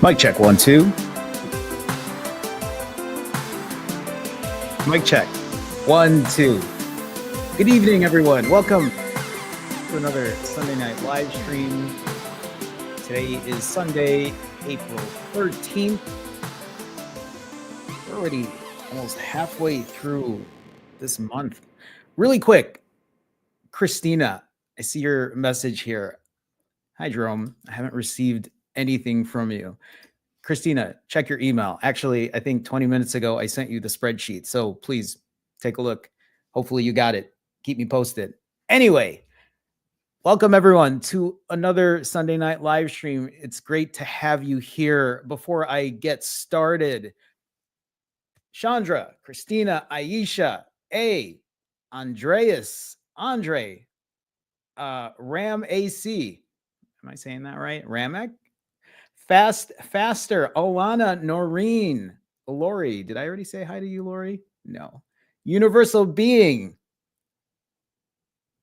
Mic check, 1, 2. Mic check, 1, 2. Good evening, everyone. Welcome to another Sunday night live stream. Today is Sunday, April 13th. We're already almost halfway through this month. Really quick, Christina, I see your message here. Hi, Jerome. I haven't received anything from you. Christina, check your email. Actually, I think 20 minutes ago, I sent you the spreadsheet. So please take a look. Hopefully you got it. Keep me posted. Anyway, welcome everyone to another Sunday night live stream. It's great to have you here. Before I get started, Chandra, Christina, Aisha, Andreas, Andre, Ram AC. Am I saying that right? Ramek? Faster. Olana, Noreen, Lori. Did I already say hi to you, Lori? No. Universal Being.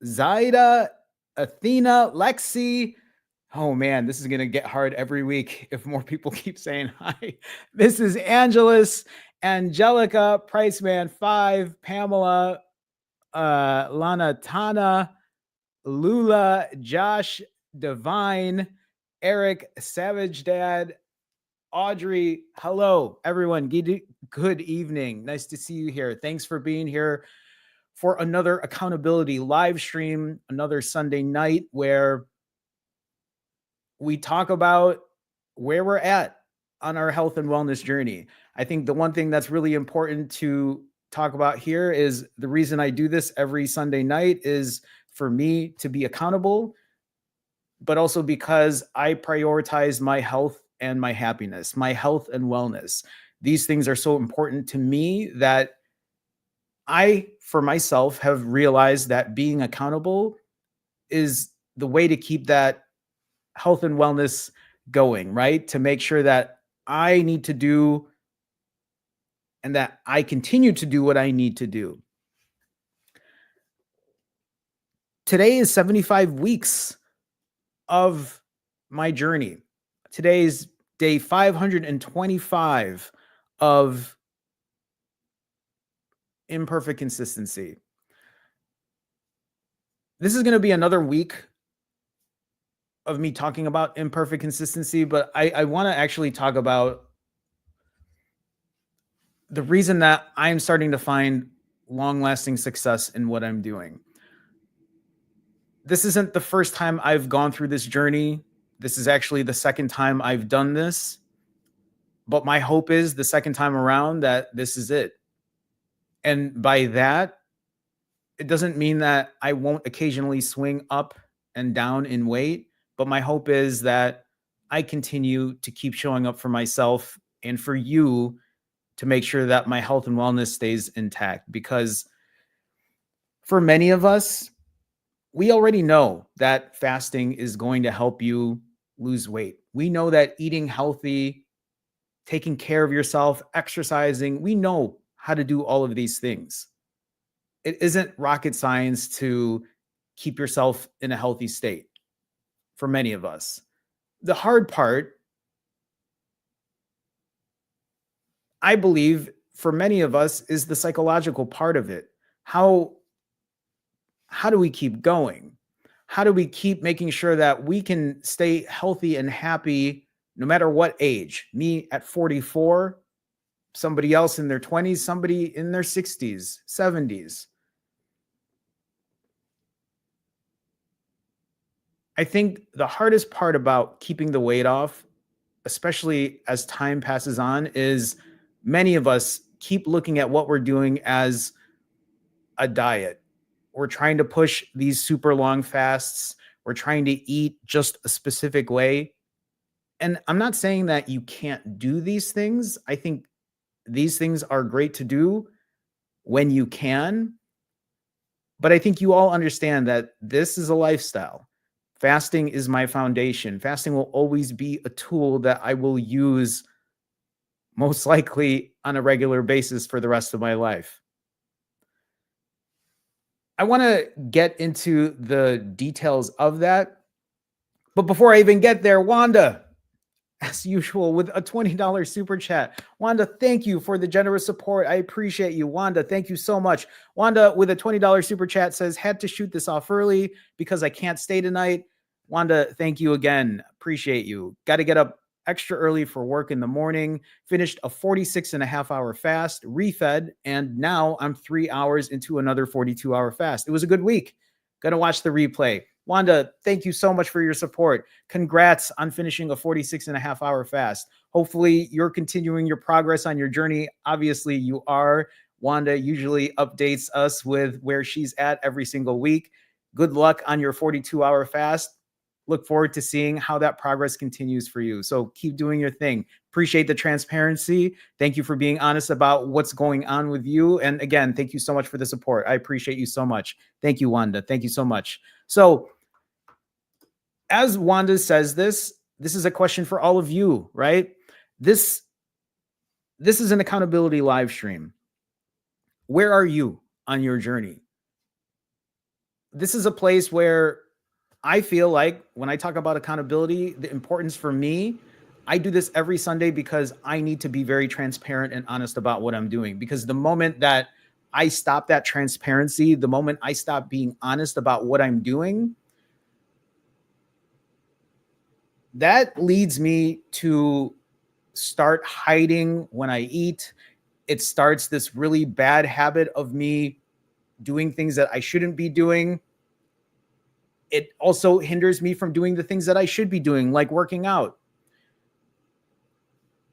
Zaida, Athena, Lexi. Oh man, this is going to get hard every week if more people keep saying hi. This is Angelus, Angelica, Priceman 5, Pamela, Lana Tana, Lula, Josh, Divine, Eric, Savage Dad, Audrey. Hello, everyone. Good evening. Nice to see you here. Thanks for being here for another accountability live stream, another Sunday night where we talk about where we're at on our health and wellness journey. I think the one thing that's really important to talk about here is the reason I do this every Sunday night is for me to be accountable, but also because I prioritize my health and my happiness, my health and wellness. These things are so important to me that I, for myself, have realized that being accountable is the way to keep that health and wellness going, right? To make sure that I need to do and that I continue to do what I need to do. Today is 75 weeks of my journey. Today is day 525 of imperfect consistency. This is going to be another week of me talking about imperfect consistency, but I want to actually talk about the reason that I'm starting to find long lasting success in what I'm doing. This isn't the first time I've gone through this journey. This is actually the second time I've done this. But my hope is the second time around that this is it. And by that, it doesn't mean that I won't occasionally swing up and down in weight, but my hope is that I continue to keep showing up for myself and for you to make sure that my health and wellness stays intact. Because for many of us, we already know that fasting is going to help you lose weight. We know that eating healthy, taking care of yourself, exercising, we know how to do all of these things. It isn't rocket science to keep yourself in a healthy state for many of us. The hard part, I believe, for many of us is the psychological part of it. How do we keep going? How do we keep making sure that we can stay healthy and happy no matter what age? Me at 44, somebody else in their 20s, somebody in their 60s, 70s. I think the hardest part about keeping the weight off, especially as time passes on, is many of us keep looking at what we're doing as a diet. We're trying to push these super long fasts. We're trying to eat just a specific way. And I'm not saying that you can't do these things. I think these things are great to do when you can. But I think you all understand that this is a lifestyle. Fasting is my foundation. Fasting will always be a tool that I will use most likely on a regular basis for the rest of my life. I want to get into the details of that. But before I even get there, Wanda, as usual, with a $20 super chat. Wanda, thank you for the generous support. I appreciate you. Wanda, thank you so much. Wanda, with a $20 super chat, says, had to shoot this off early because I can't stay tonight. Wanda, thank you again. Appreciate you. Got to get up extra early for work in the morning. Finished a 46.5-hour fast, refed, and now I'm 3 hours into another 42-hour fast. It was a good week. Gonna watch the replay. Wanda, thank you so much for your support. Congrats on finishing a 46.5-hour fast. Hopefully, you're continuing your progress on your journey. Obviously, you are. Wanda usually updates us with where she's at every single week. Good luck on your 42-hour fast. Look forward to seeing how that progress continues for you. So keep doing your thing. Appreciate the transparency. Thank you for being honest about what's going on with you. And again, thank you so much for the support. I appreciate you so much. Thank you, Wanda. Thank you so much. So as Wanda says this is a question for all of you, right? This is an accountability live stream. Where are you on your journey? This is a place where I feel like when I talk about accountability, the importance for me, I do this every Sunday because I need to be very transparent and honest about what I'm doing. Because the moment that I stop that transparency, the moment I stop being honest about what I'm doing, that leads me to start hiding when I eat. It starts this really bad habit of me doing things that I shouldn't be doing. It also hinders me from doing the things that I should be doing, like working out.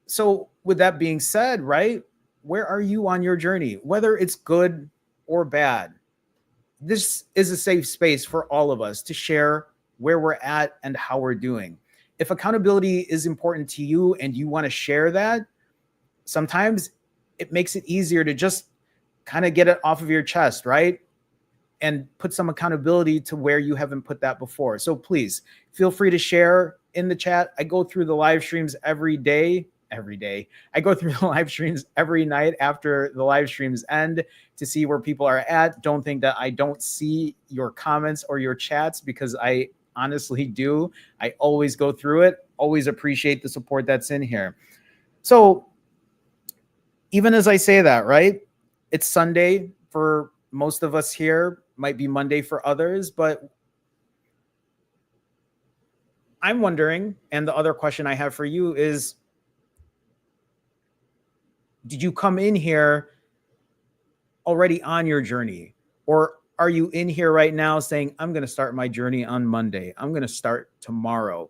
So with that being said, right, Where are you on your journey? Whether it's good or bad, this is a safe space for all of us to share where we're at and how we're doing. If accountability is important to you and you want to share that, sometimes it makes it easier to just kind of get it off of your chest, right? And put some accountability to where you haven't put that before. So please feel free to share in the chat. I go through the live streams every day. I go through the live streams every night after the live streams end to see where people are at. Don't think that I don't see your comments or your chats, because I honestly do. I always go through it, always appreciate the support that's in here. So even as I say that, right? It's Sunday for most of us here, might be Monday for others, but I'm wondering, and the other question I have for you is, did you come in here already on your journey? Or are you in here right now saying, I'm going to start my journey on Monday. I'm going to start tomorrow.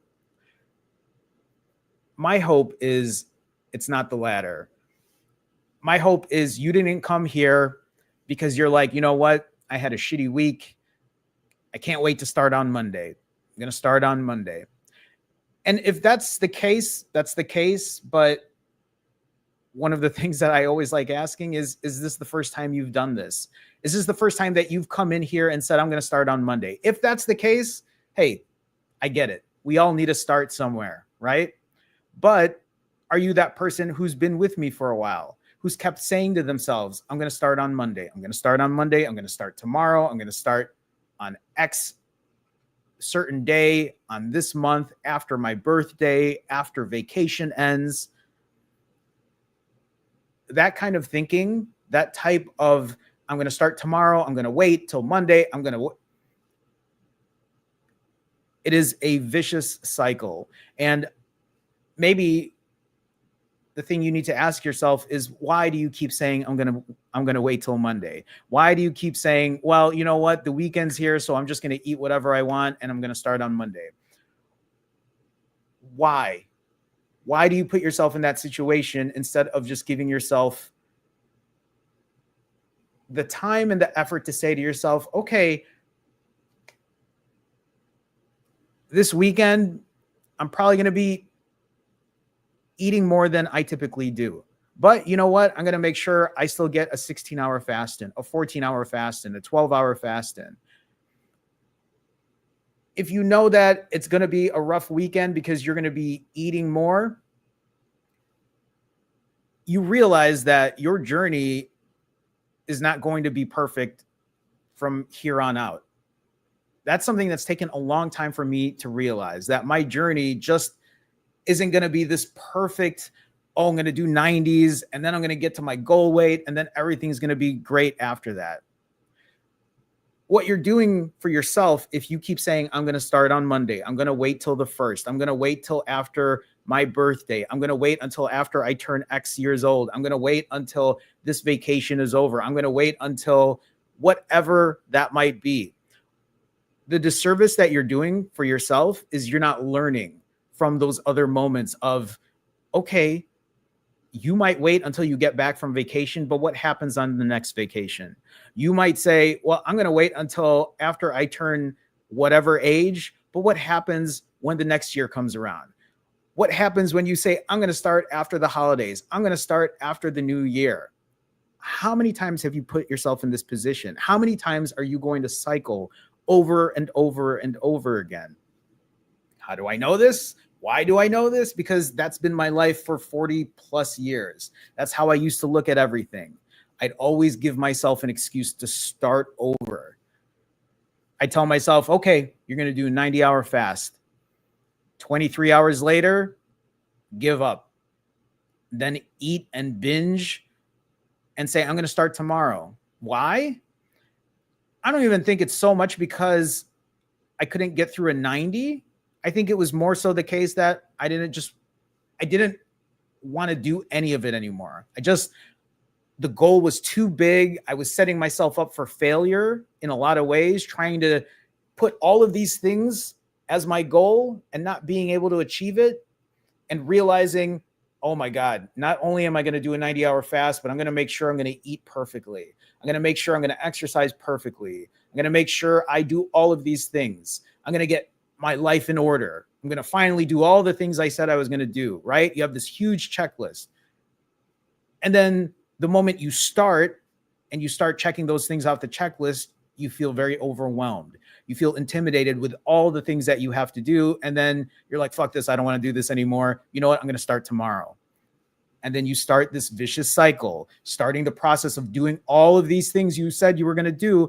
My hope is it's not the latter. My hope is you didn't come here because you're like, you know what? I had a shitty week. I can't wait to start on Monday. I'm going to start on Monday. And if that's the case, that's the case. But one of the things that I always like asking is this the first time you've done this? Is this the first time that you've come in here and said, I'm going to start on Monday? If that's the case, hey, I get it. We all need to start somewhere, right? But are you that person who's been with me for a while, who's kept saying to themselves, I'm going to start on Monday. I'm going to start on Monday. I'm going to start tomorrow. I'm going to start on X certain day on this month, after my birthday, after vacation ends. That kind of thinking, that type of, I'm going to start tomorrow, I'm going to wait till Monday, it is a vicious cycle. And maybe the thing you need to ask yourself is, why do you keep saying, I'm going to wait till Monday? Why do you keep saying, well, you know what? The weekend's here, so I'm just going to eat whatever I want and I'm going to start on Monday. Why? Why do you put yourself in that situation instead of just giving yourself the time and the effort to say to yourself, okay, this weekend, I'm probably going to be eating more than I typically do. But you know what? I'm going to make sure I still get a 16-hour fast in, a 14-hour fast in, a 12-hour fast in. If you know that it's going to be a rough weekend because you're going to be eating more, you realize that your journey is not going to be perfect from here on out. That's something that's taken a long time for me to realize, that my journey just isn't going to be this perfect, oh, I'm going to do 90s and then I'm going to get to my goal weight and then everything's going to be great after that. What you're doing for yourself, if you keep saying, I'm going to start on Monday, I'm going to wait till the 1st, I'm going to wait till after my birthday, I'm going to wait until after I turn X years old, I'm going to wait until this vacation is over, I'm going to wait until whatever that might be. The disservice that you're doing for yourself is you're not learning from those other moments of, okay, you might wait until you get back from vacation, but what happens on the next vacation? You might say, well, I'm going to wait until after I turn whatever age, but what happens when the next year comes around? What happens when you say, I'm going to start after the holidays? I'm going to start after the new year. How many times have you put yourself in this position? How many times are you going to cycle over and over and over again? How do I know this? Why do I know this? Because that's been my life for 40 plus years. That's how I used to look at everything. I'd always give myself an excuse to start over. I tell myself, okay, you're going to do a 90-hour fast. 23 hours later, give up. Then eat and binge and say, I'm going to start tomorrow. Why? I don't even think it's so much because I couldn't get through a 90. I think it was more so the case that I didn't want to do any of it anymore. The goal was too big. I was setting myself up for failure in a lot of ways, trying to put all of these things as my goal and not being able to achieve it, and realizing oh my God, not only am I going to do a 90-hour fast, but I'm going to make sure I'm going to eat perfectly. I'm going to make sure I'm going to exercise perfectly. I'm going to make sure I do all of these things. I'm going to get my life in order. I'm going to finally do all the things I said I was going to do, right? You have this huge checklist. And then the moment you start and you start checking those things off the checklist, you feel very overwhelmed. You feel intimidated with all the things that you have to do. And then you're like, fuck this. I don't want to do this anymore. You know what? I'm going to start tomorrow. And then you start this vicious cycle, starting the process of doing all of these things you said you were going to do.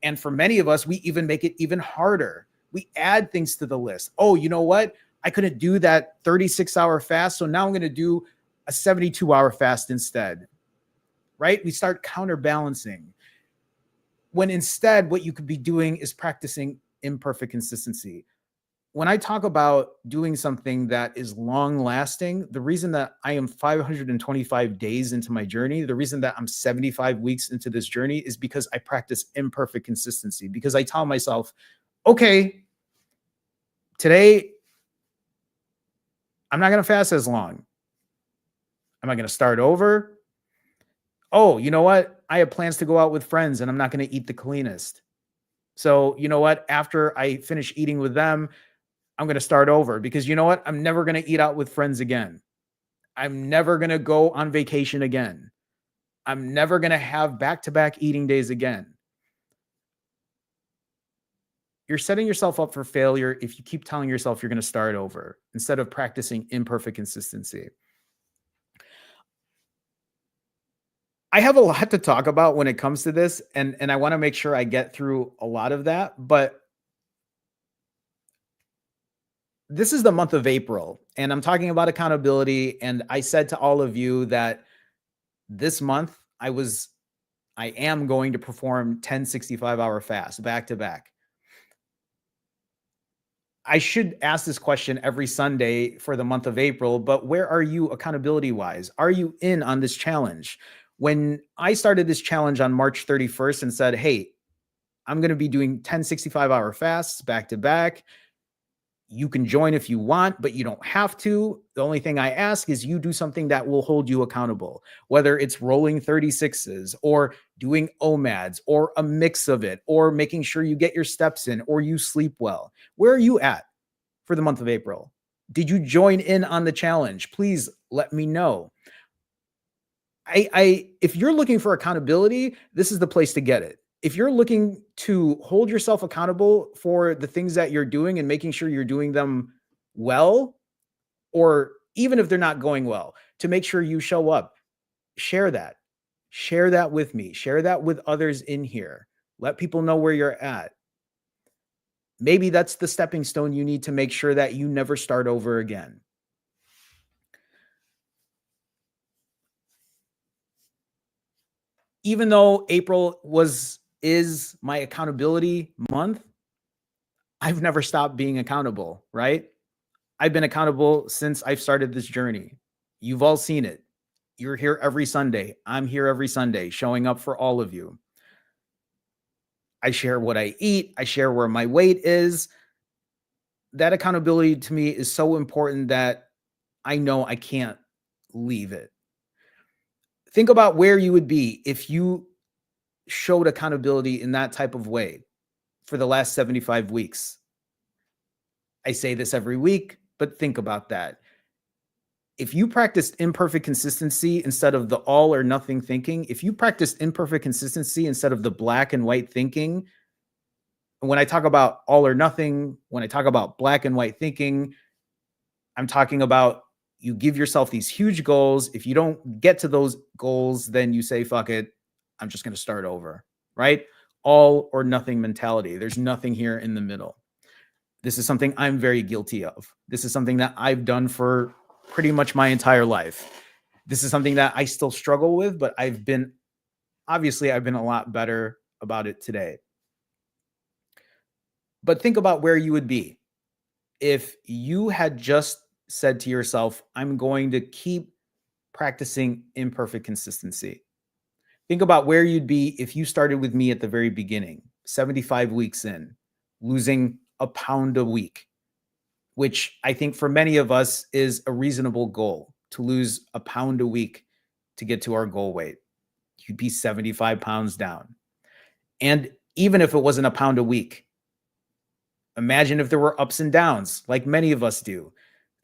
And for many of us, we even make it even harder. We add things to the list. Oh, you know what? I couldn't do that 36-hour fast. So now I'm going to do a 72-hour fast instead, right? We start counterbalancing when instead what you could be doing is practicing imperfect consistency. When I talk about doing something that is long lasting, the reason that I am 525 days into my journey, the reason that I'm 75 weeks into this journey is because I practice imperfect consistency, because I tell myself, okay, today I'm not going to fast as long. Am I going to start over? Oh, you know what? I have plans to go out with friends and I'm not going to eat the cleanest. So, you know what? After I finish eating with them, I'm going to start over because you know what? I'm never going to eat out with friends again. I'm never going to go on vacation again. I'm never going to have back-to-back eating days again. You're setting yourself up for failure if you keep telling yourself you're going to start over instead of practicing imperfect consistency. I have a lot to talk about when it comes to this, and I want to make sure I get through a lot of that, but this is the month of April, and I'm talking about accountability, and I said to all of you that this month I am going to perform 10 65-hour fasts back to back. I should ask this question every Sunday for the month of April, but where are you accountability wise? Are you in on this challenge? When I started this challenge on March 31st and said, hey, I'm going to be doing 10 65-hour fasts back to back. You can join if you want, but you don't have to. The only thing I ask is you do something that will hold you accountable, whether it's rolling 36s or doing OMADs or a mix of it, or making sure you get your steps in or you sleep well. Where are you at for the month of April? Did you join in on the challenge? Please let me know. If you're looking for accountability, this is the place to get it. If you're looking to hold yourself accountable for the things that you're doing and making sure you're doing them well, or even if they're not going well, to make sure you show up, share that. Share that with me. Share that with others in here. Let people know where you're at. Maybe that's the stepping stone you need to make sure that you never start over again. Even though April is my accountability month, I've never stopped being accountable, right? I've been accountable since I've started this journey. You've all seen it. You're here every Sunday. I'm here every Sunday, showing up for all of you. I share what I eat. I share where my weight is. That accountability to me is so important that I know I can't leave it. Think about where you would be if you showed accountability in that type of way for the last 75 weeks. I say this every week, but think about that. If you practiced imperfect consistency instead of the all or nothing thinking, if you practiced imperfect consistency instead of the black and white thinking, and when I talk about all or nothing, when I talk about black and white thinking, I'm talking about you give yourself these huge goals. If you don't get to those goals, then you say, fuck it, I'm just going to start over, right? All or nothing mentality. There's nothing here in the middle. This is something I'm very guilty of. This is something that I've done for pretty much my entire life. This is something that I still struggle with, but I've been a lot better about it today. But think about where you would be if you had just said to yourself, I'm going to keep practicing imperfect consistency. Think about where you'd be if you started with me at the very beginning, 75 weeks in, losing a pound a week, which I think for many of us is a reasonable goal. to lose a pound a week to get to our goal weight. You'd be 75 pounds down. And even if it wasn't a pound a week, imagine if there were ups and downs, like many of us do.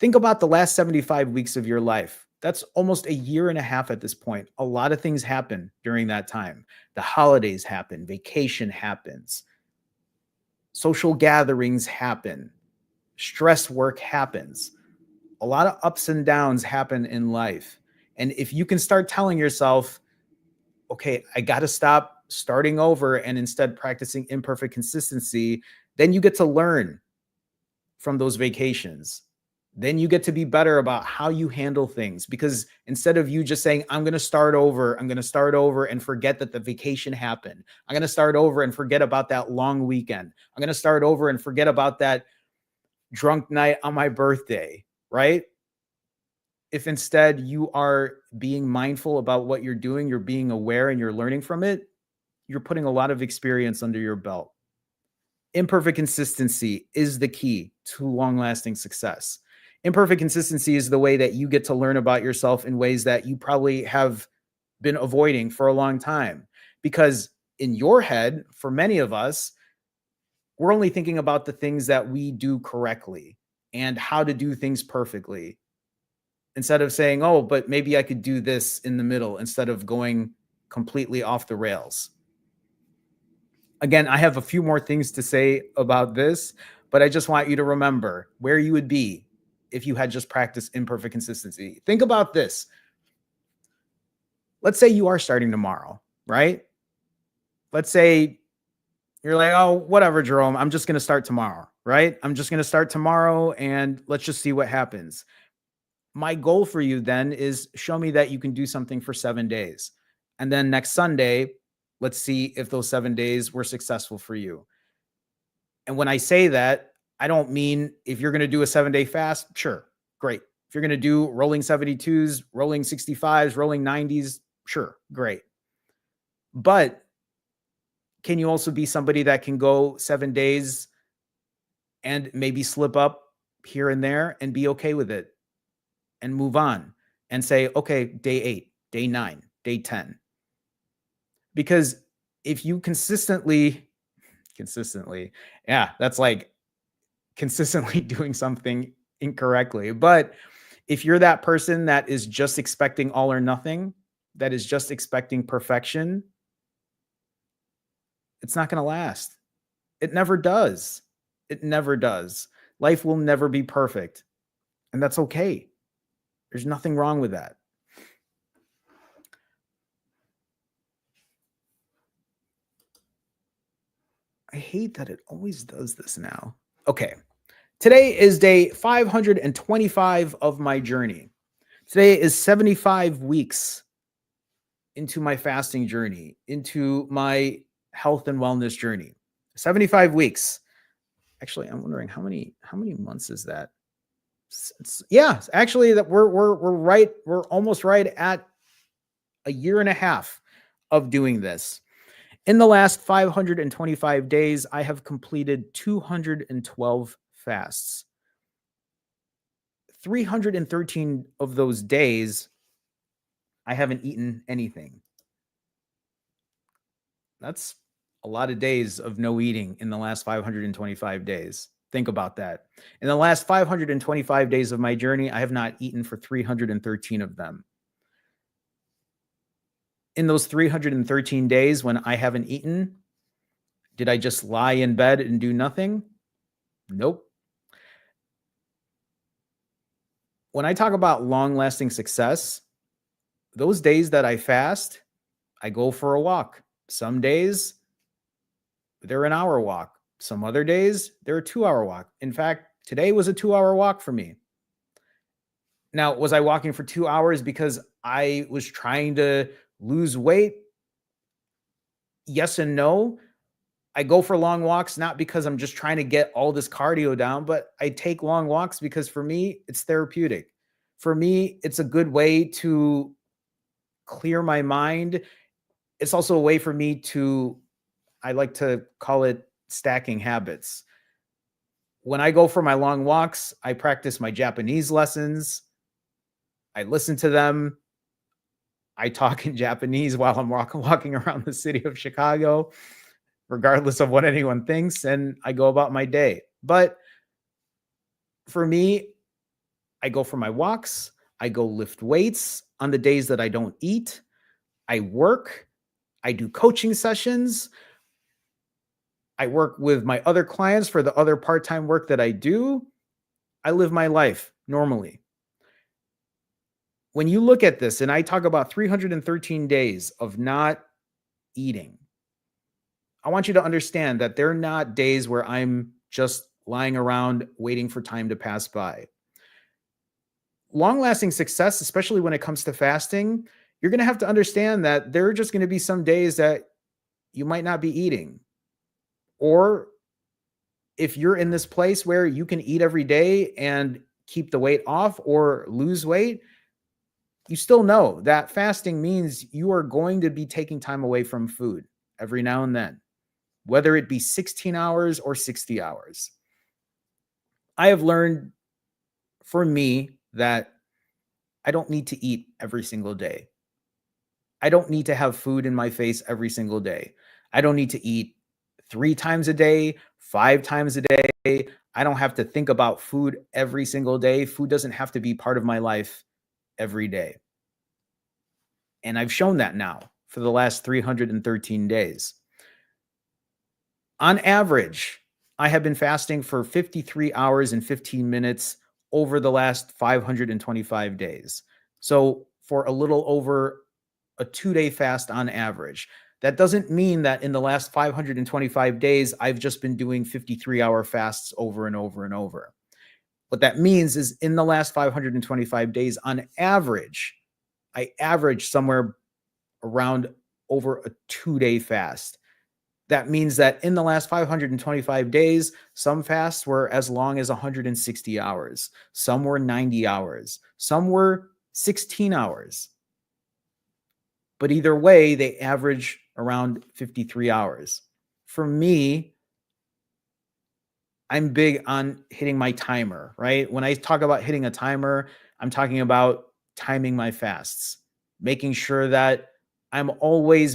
Think about the last 75 weeks of your life. That's almost a year and a half at this point. A lot of things happen during that time. The holidays happen, vacation happens, social gatherings happen, stress work happens. A lot of ups and downs happen in life. And if you can start telling yourself, okay, I got to stop starting over and instead practicing imperfect consistency, then you get to learn from those vacations. Then you get to be better about how you handle things, because instead of you just saying, I'm going to start over, I'm going to start over and forget that the vacation happened. I'm going to start over and forget about that long weekend. I'm going to start over and forget about that drunk night on my birthday, right? If instead you are being mindful about what you're doing, you're being aware and you're learning from it, you're putting a lot of experience under your belt. Imperfect consistency is the key to long-lasting success. Imperfect consistency is the way that you get to learn about yourself in ways that you probably have been avoiding for a long time. Because in your head, for many of us, we're only thinking about the things that we do correctly and how to do things perfectly, instead of saying, oh, but maybe I could do this in the middle instead of going completely off the rails. Again, I have a few more things to say about this, but I just want you to remember where you would be if you had just practiced imperfect consistency. Think about this. Let's say you are starting tomorrow, right? Let's say you're like, oh, whatever, Jerome, I'm just going to start tomorrow, right? I'm just going to start tomorrow and let's just see what happens. My goal for you then is show me that you can do something for 7 days. And then next Sunday, let's see if those 7 days were successful for you. And when I say that, I don't mean if you're going to do a 7-day fast, sure, great. If you're going to do rolling 72s, rolling 65s, rolling 90s, sure, great. But can you also be somebody that can go 7 days and maybe slip up here and there and be okay with it and move on and say, okay, day 8, day 9, day 10. Because if you consistently, yeah, that's like consistently doing something incorrectly. But if you're that person that is just expecting all or nothing, that is just expecting perfection, it's not going to last. It never does. It never does. Life will never be perfect. And that's okay. There's nothing wrong with that. I hate that it always does this now. Okay. Today is day 525 of my journey. Today is 75 weeks into my fasting journey, into my health and wellness journey. 75 weeks. Actually, I'm wondering how many months is that? Yeah, actually that we're almost right at a year and a half of doing this. In the last 525 days, I have completed 212 fasts. 313 of those days, I haven't eaten anything. That's a lot of days of no eating in the last 525 days. Think about that. In the last 525 days of my journey, I have not eaten for 313 of them. In those 313 days when I haven't eaten, did I just lie in bed and do nothing? Nope. When I talk about long-lasting success, those days that I fast, I go for a walk. Some days, they're an hour walk. Some other days, they're a 2-hour walk. In fact, today was a 2-hour walk for me. Now, was I walking for 2 hours because I was trying to lose weight? Yes and no. I go for long walks, not because I'm just trying to get all this cardio down, but I take long walks because for me, it's therapeutic. For me, it's a good way to clear my mind. It's also a way for me to, I like to call it stacking habits. When I go for my long walks, I practice my Japanese lessons. I listen to them. I talk in Japanese while I'm walking around the city of Chicago, regardless of what anyone thinks, and I go about my day. But for me, I go for my walks. I go lift weights on the days that I don't eat. I work. I do coaching sessions. I work with my other clients for the other part-time work that I do. I live my life normally. When you look at this, and I talk about 313 days of not eating, I want you to understand that they're not days where I'm just lying around waiting for time to pass by. Long-lasting success, especially when it comes to fasting, you're going to have to understand that there are just going to be some days that you might not be eating. Or if you're in this place where you can eat every day and keep the weight off or lose weight, you still know that fasting means you are going to be taking time away from food every now and then, whether it be 16 hours or 60 hours. I have learned for me that I don't need to eat every single day. I don't need to have food in my face every single day. I don't need to eat 3 times a day, 5 times a day. I don't have to think about food every single day. Food doesn't have to be part of my life every day. And I've shown that now for the last 313 days. On average, I have been fasting for 53 hours and 15 minutes over the last 525 days. So for a little over a 2-day fast on average. That doesn't mean that in the last 525 days, I've just been doing 53-hour fasts over and over and over. What that means is in the last 525 days, on average, I average somewhere around over a 2-day fast. That means that in the last 525 days, some fasts were as long as 160 hours. Some were 90 hours. Some were 16 hours. But either way, they average around 53 hours. For me, I'm big on hitting my timer, right? When I talk about hitting a timer, I'm talking about timing my fasts, making sure that I'm always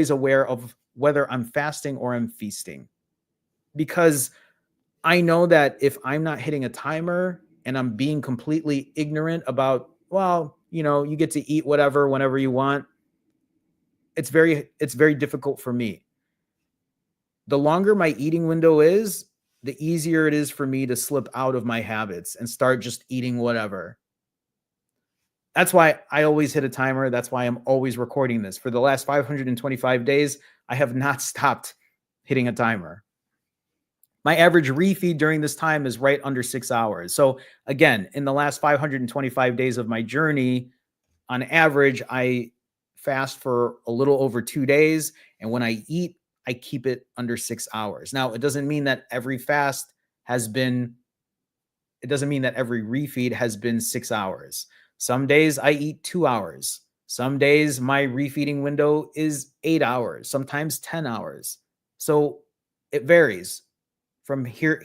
aware of whether I'm fasting or I'm feasting. Because I know that if I'm not hitting a timer and I'm being completely ignorant about, well, you get to eat whatever whenever you want, it's very difficult for me. The longer my eating window is, the easier it is for me to slip out of my habits and start just eating whatever. That's why I always hit a timer. That's why I'm always recording this. For the last 525 days, I have not stopped hitting a timer. My average refeed during this time is right under 6 hours. So again, in the last 525 days of my journey, on average, I fast for a little over 2 days. And when I eat, I keep it under 6 hours. Now, it doesn't mean that every refeed has been 6 hours. Some days I eat 2 hours. Some days my refeeding window is 8 hours, sometimes 10 hours. So it varies from here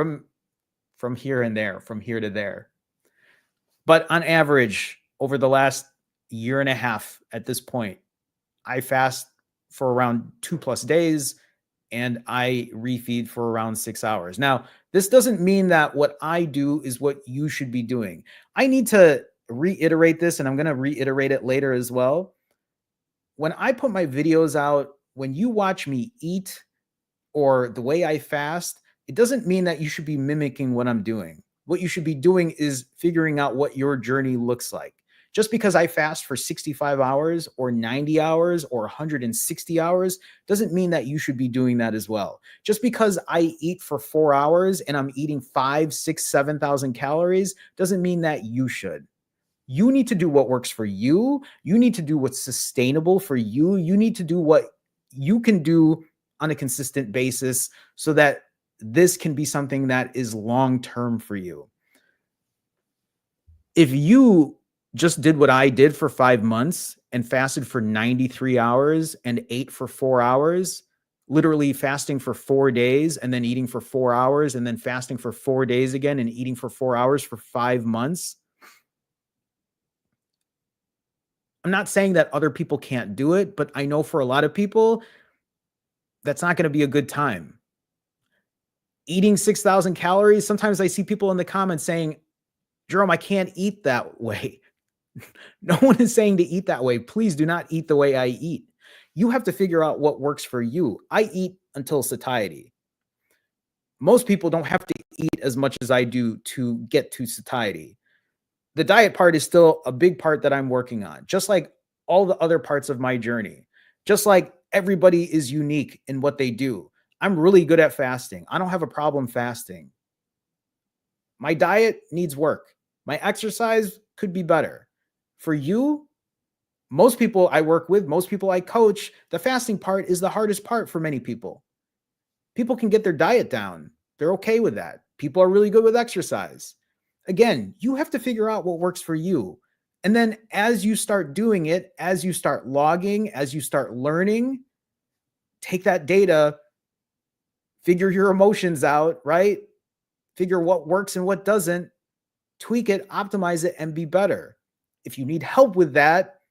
and there, from here to there. But on average, over the last year and a half at this point, I fast for around 2+ days and I refeed for around 6 hours. Now, this doesn't mean that what I do is what you should be doing. I need to reiterate this, and I'm going to reiterate it later as well. When I put my videos out, when you watch me eat or the way I fast, it doesn't mean that you should be mimicking what I'm doing. What you should be doing is figuring out what your journey looks like. Just because I fast for 65 hours or 90 hours or 160 hours doesn't mean that you should be doing that as well. Just because I eat for 4 hours and I'm eating 5, 6, 7,000 calories doesn't mean that you should. You need to do what works for you. You need to do what's sustainable for you. You need to do what you can do on a consistent basis so that this can be something that is long-term for you. If you just did what I did for 5 months and fasted for 93 hours and ate for 4 hours, literally fasting for 4 days and then eating for 4 hours and then fasting for 4 days again and eating for 4 hours for 5 months, I'm not saying that other people can't do it, but I know for a lot of people, that's not going to be a good time. Eating 6,000 calories, sometimes I see people in the comments saying, Jerome, I can't eat that way. No one is saying to eat that way. Please do not eat the way I eat. You have to figure out what works for you. I eat until satiety. Most people don't have to eat as much as I do to get to satiety. The diet part is still a big part that I'm working on, just like all the other parts of my journey. Just like everybody is unique in what they do. I'm really good at fasting. I don't have a problem fasting. My diet needs work. My exercise could be better. For you, most people I work with, most people I coach, the fasting part is the hardest part for many people. People can get their diet down. They're okay with that. People are really good with exercise. Again, you have to figure out what works for you. And then as you start doing it, as you start logging, as you start learning, take that data, figure your emotions out, right? Figure what works and what doesn't, tweak it, optimize it, and be better. If you need help with that,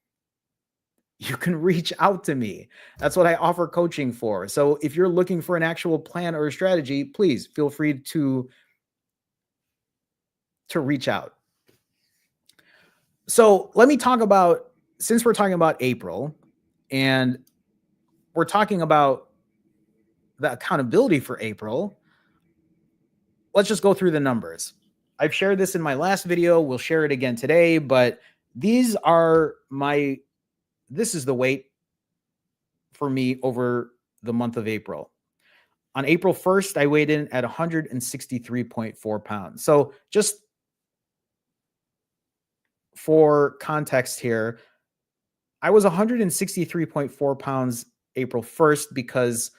you can reach out to me. That's what I offer coaching for. So if you're looking for an actual plan or a strategy, please feel free to reach out. So let me talk about, since we're talking about April and we're talking about the accountability for April, let's just go through the numbers. I've shared this in my last video. We'll share it again today, but this is the weight for me over the month of April. On April 1st, I weighed in at 163.4 pounds. So just for context here, I was 163.4 pounds April 1st because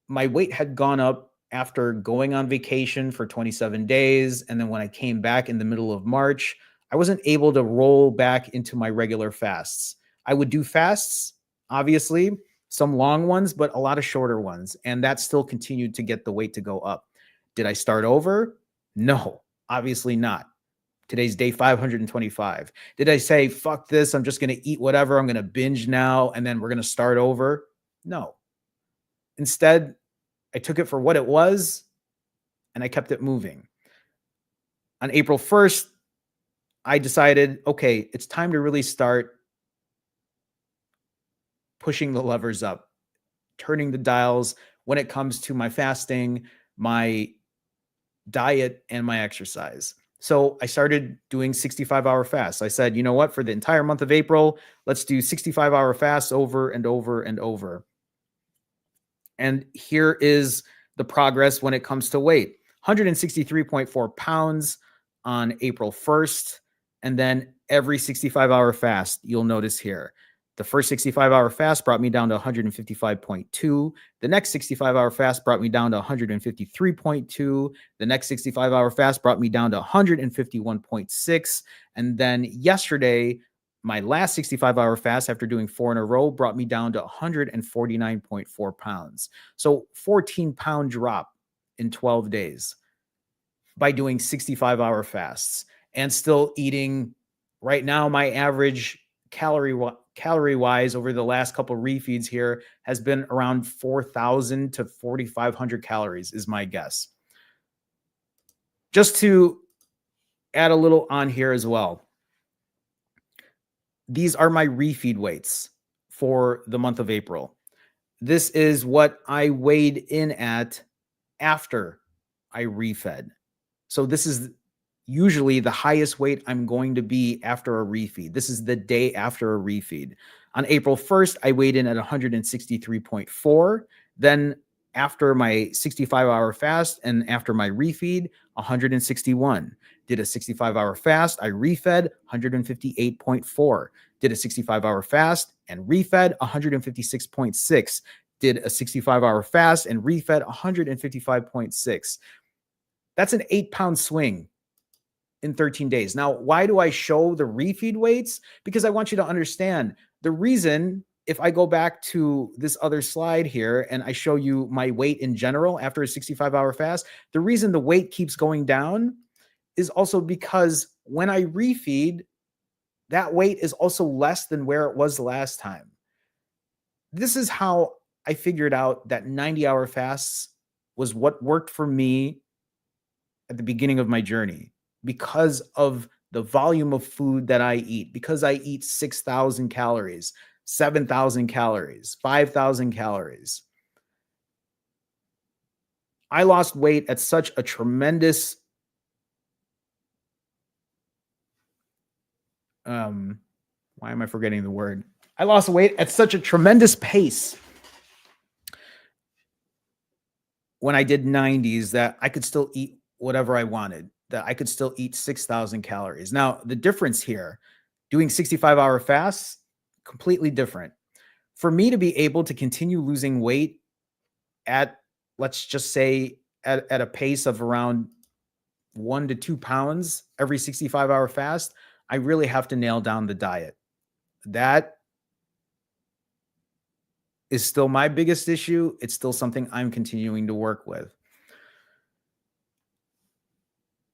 my weight had gone up after going on vacation for 27 days. And then when I came back in the middle of March, I wasn't able to roll back into my regular fasts. I would do fasts, obviously, some long ones, but a lot of shorter ones. And that still continued to get the weight to go up. Did I start over? No, obviously not. Today's day 525. Did I say, fuck this, I'm just going to eat whatever, I'm going to binge now, and then we're going to start over? No. Instead, I took it for what it was, and I kept it moving. On April 1st, I decided, okay, it's time to really start pushing the levers up, turning the dials when it comes to my fasting, my diet, and my exercise. So I started doing 65-hour fasts. I said, you know what, for the entire month of April, let's do 65-hour fasts over and over and over. And here is the progress when it comes to weight. 163.4 pounds on April 1st. And then every 65-hour fast, you'll notice here. The first 65-hour fast brought me down to 155.2. The next 65-hour fast brought me down to 153.2. The next 65-hour fast brought me down to 151.6. And then yesterday, my last 65-hour fast after doing 4 in a row brought me down to 149.4 pounds. So 14-pound drop in 12 days by doing 65-hour fasts and still eating. Right now, my average calorie-wise over the last couple refeeds here has been around 4,000 to 4,500 calories is my guess. Just to add a little on here as well. These are my refeed weights for the month of April. This is what I weighed in at after I refed. So this is usually the highest weight I'm going to be after a refeed. This is the day after a refeed. On April 1st, I weighed in at 163.4. Then after my 65-hour fast and after my refeed, 161. Did a 65-hour fast, I refed 158.4. Did a 65-hour fast and refed 156.6. Did a 65-hour fast and refed 155.6. That's an 8-pound swing in 13 days. Now, why do I show the refeed weights? Because I want you to understand the reason. If I go back to this other slide here and I show you my weight in general after a 65-hour fast, the reason the weight keeps going down is also because when I refeed, that weight is also less than where it was the last time. This is how I figured out that 90-hour fasts was what worked for me at the beginning of my journey, because of the volume of food that I eat, because I eat 6,000 calories, 7,000 calories, 5,000 calories. I lost weight at such a tremendous why am I forgetting the word? I lost weight at such a tremendous pace when I did 90s that I could still eat whatever I wanted, that I could still eat 6,000 calories. Now, the difference here, doing 65-hour fasts, completely different. For me to be able to continue losing weight at, let's just say, at a pace of around 1 to 2 pounds every 65-hour fast, I really have to nail down the diet. That is still my biggest issue. It's still something I'm continuing to work with.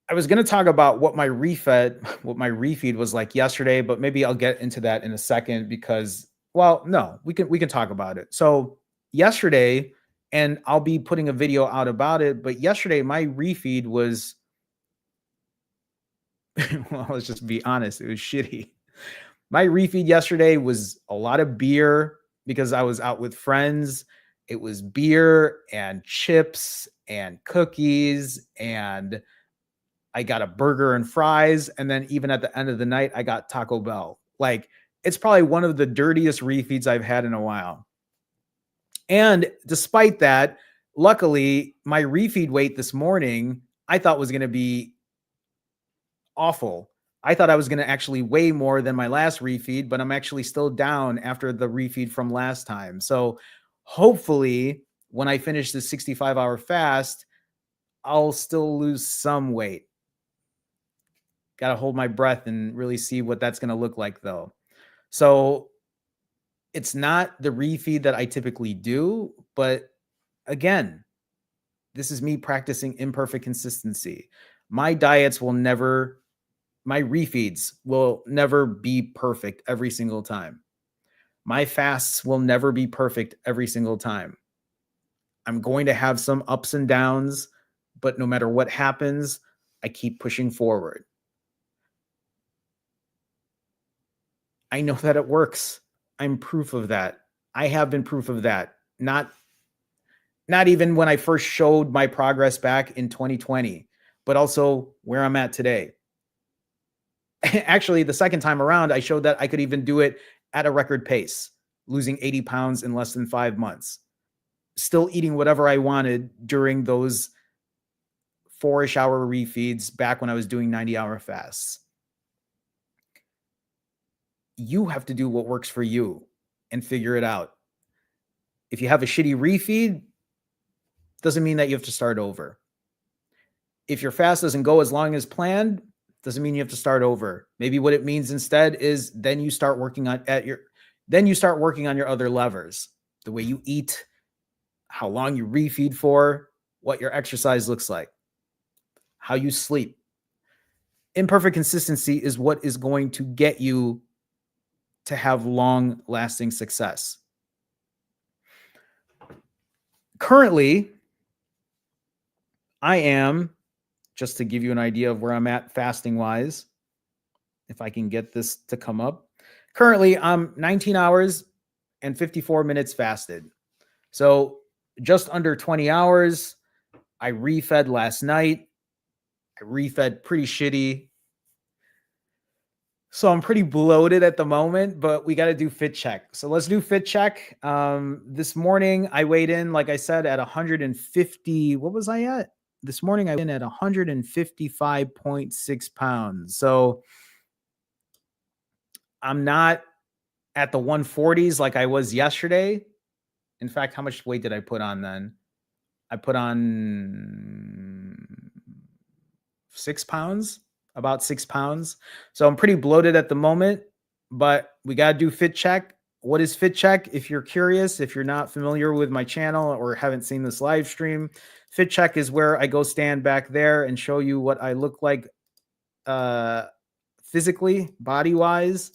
I was going to talk about what my refeed was like yesterday, but maybe I'll get into that in a second because, well, no, we can talk about it. So yesterday, and I'll be putting a video out about it, but yesterday my refeed was, well, let's just be honest, it was shitty. My refeed yesterday was a lot of beer because I was out with friends. It was beer and chips and cookies, and I got a burger and fries. And then even at the end of the night, I got Taco Bell. Like, it's probably one of the dirtiest refeeds I've had in a while. And despite that, luckily, my refeed weight this morning, I thought was going to be awful. I thought I was going to actually weigh more than my last refeed, but I'm actually still down after the refeed from last time. So hopefully, when I finish the 65-hour fast, I'll still lose some weight. Got to hold my breath and really see what that's going to look like, though. So it's not the refeed that I typically do, but again, this is me practicing imperfect consistency. My refeeds will never be perfect every single time. My fasts will never be perfect every single time. I'm going to have some ups and downs, but no matter what happens, I keep pushing forward. I know that it works. I'm proof of that. I have been proof of that. Not even when I first showed my progress back in 2020, but also where I'm at today. Actually, the second time around, I showed that I could even do it at a record pace, losing 80 pounds in less than 5 months, still eating whatever I wanted during those 4-ish hour refeeds back when I was doing 90-hour fasts. You have to do what works for you and figure it out. If you have a shitty refeed, doesn't mean that you have to start over. If your fast doesn't go as long as planned, doesn't mean you have to start over. Maybe what it means instead is then you start working on your other levers, the way you eat, how long you refeed for, what your exercise looks like, how you sleep. Imperfect consistency is what is going to get you to have long-lasting success. Currently, I am, just to give you an idea of where I'm at fasting-wise, if I can get this to come up. Currently, I'm 19 hours and 54 minutes fasted. So just under 20 hours. I refed last night. I refed pretty shitty. So I'm pretty bloated at the moment, but we got to do fit check. So let's do fit check. This morning I weighed in, like I said, at 150. What was I at? This morning I weighed in at 155.6 pounds. So I'm not at the 140s like I was yesterday. In fact, how much weight did I put on then? I put on 6 pounds, about 6 pounds. So I'm pretty bloated at the moment, but we got to do fit check. What is fit check? If you're curious, if you're not familiar with my channel or haven't seen this live stream, fit check is where I go stand back there and show you what I look like physically, body-wise.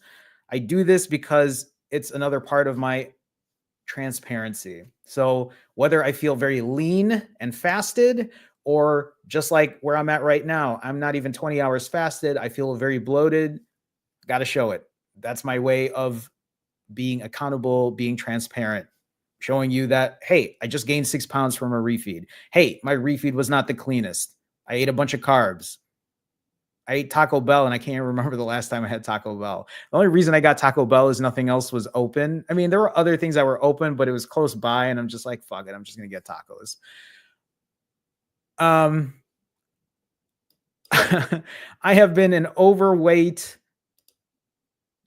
I do this because it's another part of my transparency. So whether I feel very lean and fasted, or just like where I'm at right now, I'm not even 20 hours fasted. I feel very bloated. Got to show it. That's my way of being accountable, being transparent, showing you that, hey, I just gained 6 pounds from a refeed. Hey, my refeed was not the cleanest. I ate a bunch of carbs. I ate Taco Bell and I can't remember the last time I had Taco Bell. The only reason I got Taco Bell is nothing else was open. I mean, there were other things that were open, but it was close by and I'm just like, fuck it. I'm just going to get tacos. I have been an overweight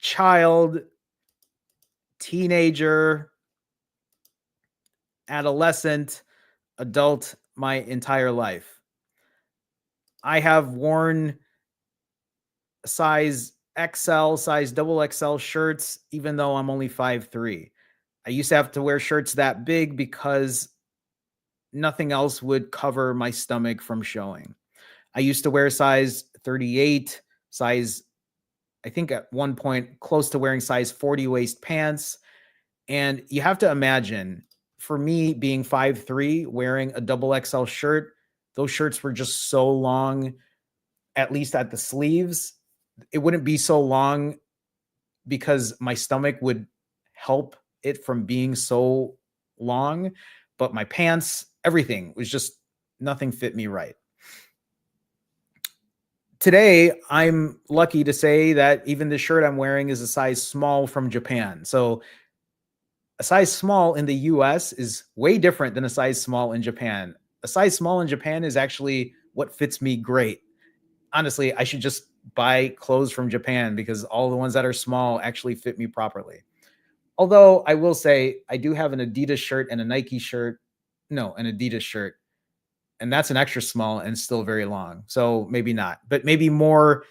child, teenager, adolescent, adult my entire life. I have worn size XL, size double XL shirts, even though I'm only 5'3". I used to have to wear shirts that big because nothing else would cover my stomach from showing. I used to wear size 38, size, I think at one point close to wearing size 40 waist pants. And you have to imagine, for me being 5'3", wearing a double XL shirt, those shirts were just so long, at least at the sleeves. It wouldn't be so long because my stomach would help it from being so long, but my pants, everything was just, nothing fit me right. Today, I'm lucky to say that even the shirt I'm wearing is a size small from Japan. So a size small in the US is way different than a size small in Japan. A size small in Japan is actually what fits me great. Honestly, I should just buy clothes from Japan because all the ones that are small actually fit me properly. Although I will say I do have an Adidas shirt and a Nike shirt. No, an Adidas shirt. And that's an extra small and still very long. So maybe not, but maybe more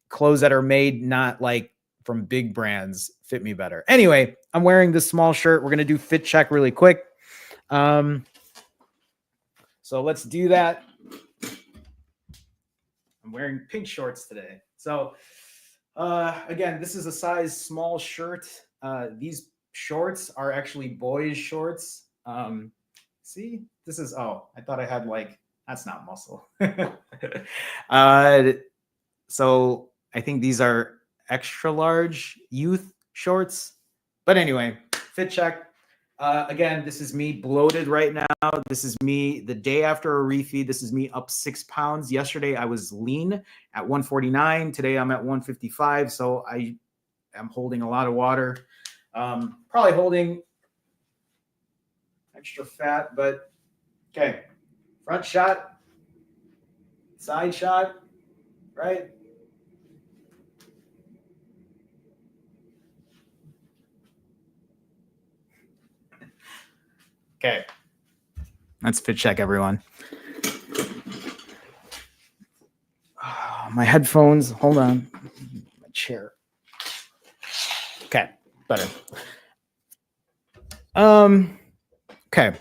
clothes that are made not like from big brands fit me better. Anyway, I'm wearing this small shirt. We're going to do fit check really quick. So let's do that. I'm wearing pink shorts today. So again, this is a size small shirt. These shorts are actually boys shorts. See, this is, oh, I thought I had like, that's not muscle. So I think these are extra large youth shorts. But anyway, fit check. Again, this is me bloated right now. This is me the day after a refeed. This is me up 6 pounds. Yesterday, I was lean at 149. Today, I'm at 155. So I am holding a lot of water. Probably holding extra fat, but okay. Front shot, side shot, right? Okay. That's fit check, everyone. Oh, my headphones. Hold on. My chair. Okay. Better. Okay.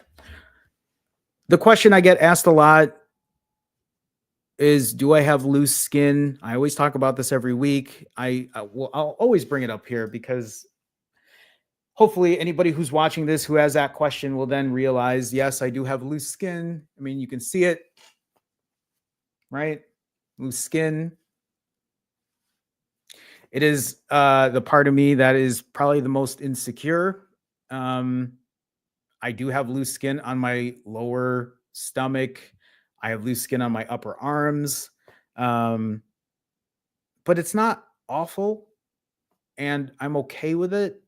The question I get asked a lot is, do I have loose skin? I always talk about this every week. I'll always bring it up here because hopefully anybody who's watching this who has that question will then realize, yes, I do have loose skin. I mean, you can see it, right? Loose skin. It is the part of me that is probably the most insecure. I do have loose skin on my lower stomach. I have loose skin on my upper arms. But it's not awful, and I'm okay with it.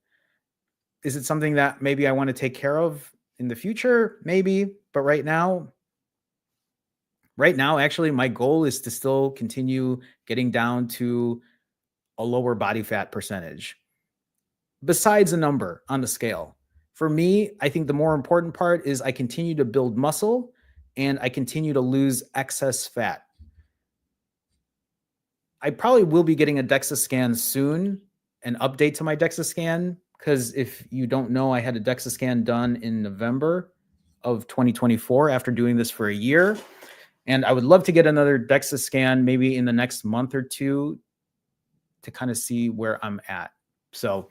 Is it something that maybe I want to take care of in the future? Maybe. But right now, actually, my goal is to still continue getting down to a lower body fat percentage. Besides a number on the scale. For me, I think the more important part is I continue to build muscle and I continue to lose excess fat. I probably will be getting a DEXA scan soon, an update to my DEXA scan, because if you don't know, I had a DEXA scan done in November of 2024 after doing this for a year. And I would love to get another DEXA scan maybe in the next month or two to kind of see where I'm at. So,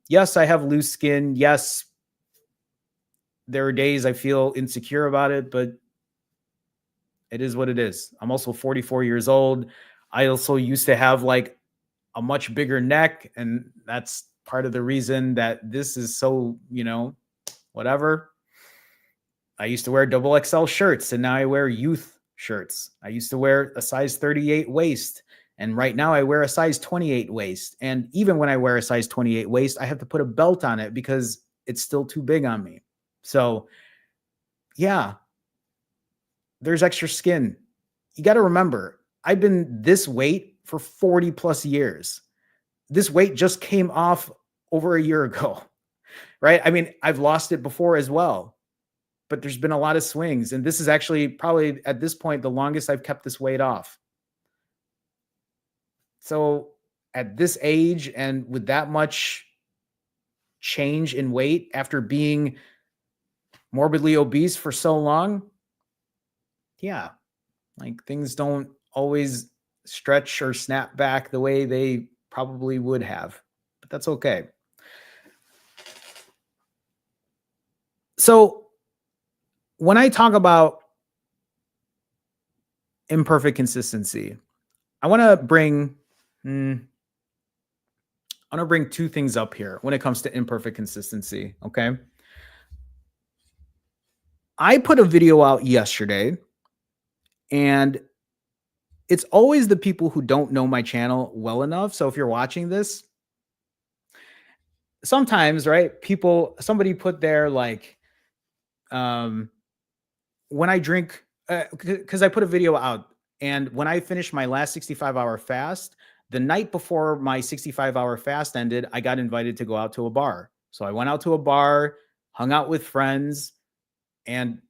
yes, I have loose skin. Yes, there are days I feel insecure about it, but it is what it is. I'm also 44 years old. I also used to have like a much bigger neck, and that's part of the reason that this is so, whatever. I used to wear double XL shirts, and now I wear youth shirts. I used to wear a size 38 waist, and right now I wear a size 28 waist. And even when I wear a size 28 waist, I have to put a belt on it because it's still too big on me. So, yeah, there's extra skin. You got to remember, I've been this weight for 40 plus years. This weight just came off over a year ago, right? I mean, I've lost it before as well, but there's been a lot of swings. And this is actually probably at this point the longest I've kept this weight off. So at this age and with that much change in weight after being morbidly obese for so long, yeah, like things don't always stretch or snap back the way they probably would have, but that's okay. So when I talk about imperfect consistency, I want to bring two things up here when it comes to imperfect consistency. Okay. I put a video out yesterday, and it's always the people who don't know my channel well enough. So if you're watching this, sometimes, right, somebody put there like, when I drink, because I put a video out, and when I finished my last 65-hour fast, the night before my 65-hour fast ended, I got invited to go out to a bar. So I went out to a bar, hung out with friends, and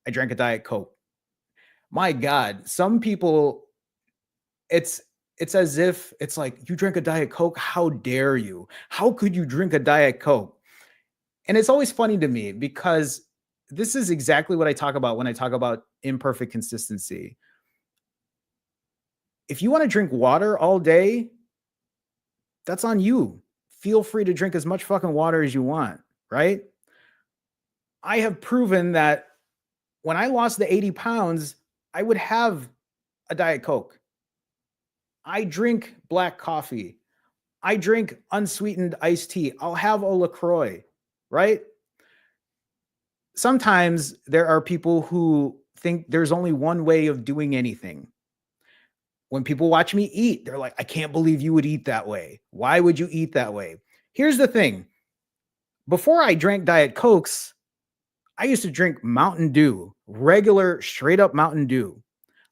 I drank a Diet Coke. My God, some people, it's as if it's like, you drink a Diet Coke. How dare you? How could you drink a Diet Coke? And it's always funny to me because this is exactly what I talk about when I talk about imperfect consistency. If you want to drink water all day, that's on you. Feel free to drink as much fucking water as you want, right? I have proven that when I lost the 80 pounds, I would have a Diet Coke. I drink black coffee. I drink unsweetened iced tea. I'll have a LaCroix, right? Sometimes there are people who think there's only one way of doing anything. When people watch me eat, they're like, I can't believe you would eat that way. Why would you eat that way? Here's the thing. Before I drank Diet Cokes, I used to drink Mountain Dew, regular, straight up Mountain Dew.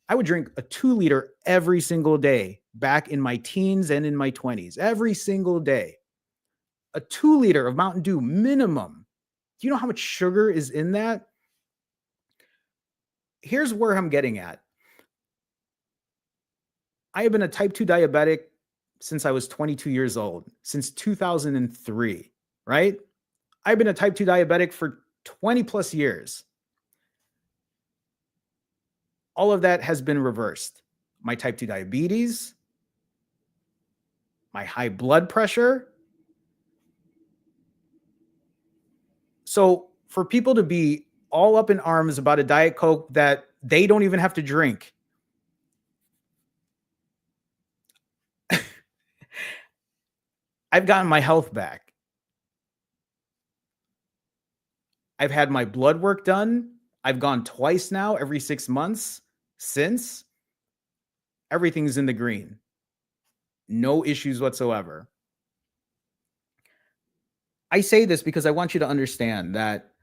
I would drink a 2-liter every single day back in my teens and in my 20s, every single day. A 2-liter of Mountain Dew minimum. Do you know how much sugar is in that? Here's where I'm getting at. I have been a type 2 diabetic since I was 22 years old, since 2003, right? I've been a type 2 diabetic for 20 plus years. All of that has been reversed. My type 2 diabetes, my high blood pressure. So for people to be all up in arms about a Diet Coke that they don't even have to drink, I've gotten my health back. I've had my blood work done. I've gone twice now, every 6 months since. Everything's in the green. No issues whatsoever. I say this because I want you to understand that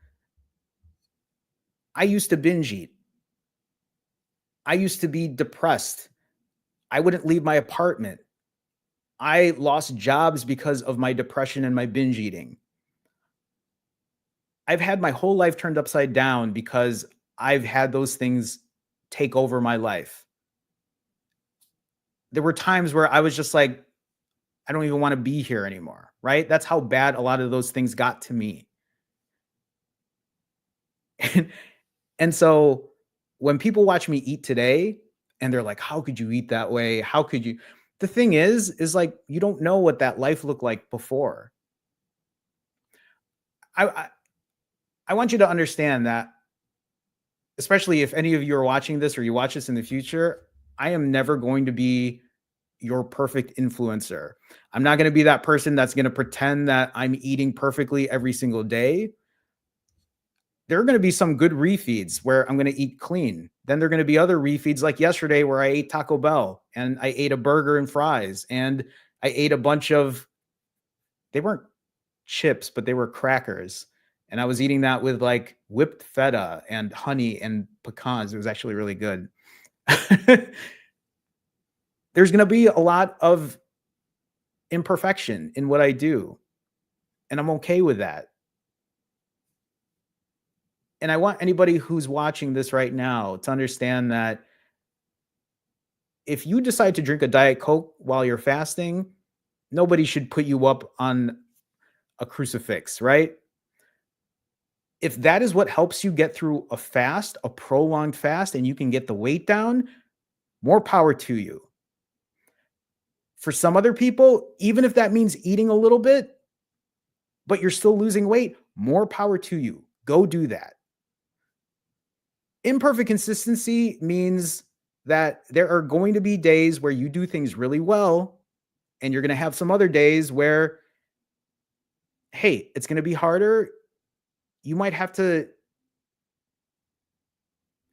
I used to binge eat. I used to be depressed. I wouldn't leave my apartment. I lost jobs because of my depression and my binge eating. I've had my whole life turned upside down because I've had those things take over my life. There were times where I was just like, I don't even want to be here anymore, right? That's how bad a lot of those things got to me. And so when people watch me eat today and they're like, how could you eat that way? How could you? The thing is like you don't know what that life looked like before. I, I I want you to understand that, especially if any of you are watching this or you watch this in the future, I am never going to be your perfect influencer. I'm not going to be that person that's going to pretend that I'm eating perfectly every single day. There are going to be some good refeeds where I'm going to eat clean. Then there are going to be other refeeds like yesterday where I ate Taco Bell and I ate a burger and fries and I ate a bunch of, they weren't chips, but they were crackers. And I was eating that with like whipped feta and honey and pecans. It was actually really good. There's going to be a lot of imperfection in what I do. And I'm okay with that. And I want anybody who's watching this right now to understand that if you decide to drink a Diet Coke while you're fasting, nobody should put you up on a crucifix, right? If that is what helps you get through a fast, a prolonged fast, and you can get the weight down, more power to you. For some other people, even if that means eating a little bit, but you're still losing weight, more power to you. Go do that. Imperfect consistency means that there are going to be days where you do things really well, and you're going to have some other days where, hey, it's going to be harder. You might have to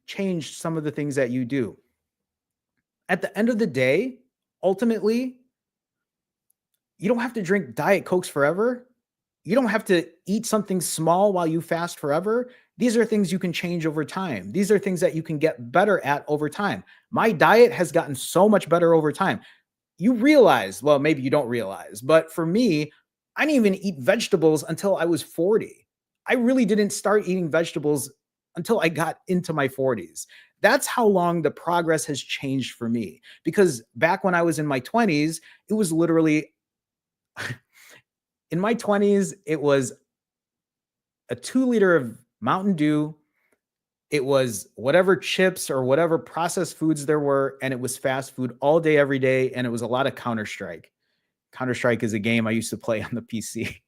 change some of the things that you do. At the end of the day, ultimately, you don't have to drink Diet Cokes forever. You don't have to eat something small while you fast forever. These are things you can change over time. These are things that you can get better at over time. My diet has gotten so much better over time. You realize, well, maybe you don't realize, but for me, I didn't even eat vegetables until I was 40. I really didn't start eating vegetables until I got into my 40s. That's how long the progress has changed for me. Because back when I was in my 20s, it was literally in my 20s, it was a 2 liter of Mountain Dew. It was whatever chips or whatever processed foods there were, and it was fast food all day, every day. And it was a lot of Counter-Strike. Counter-Strike is a game I used to play on the PC.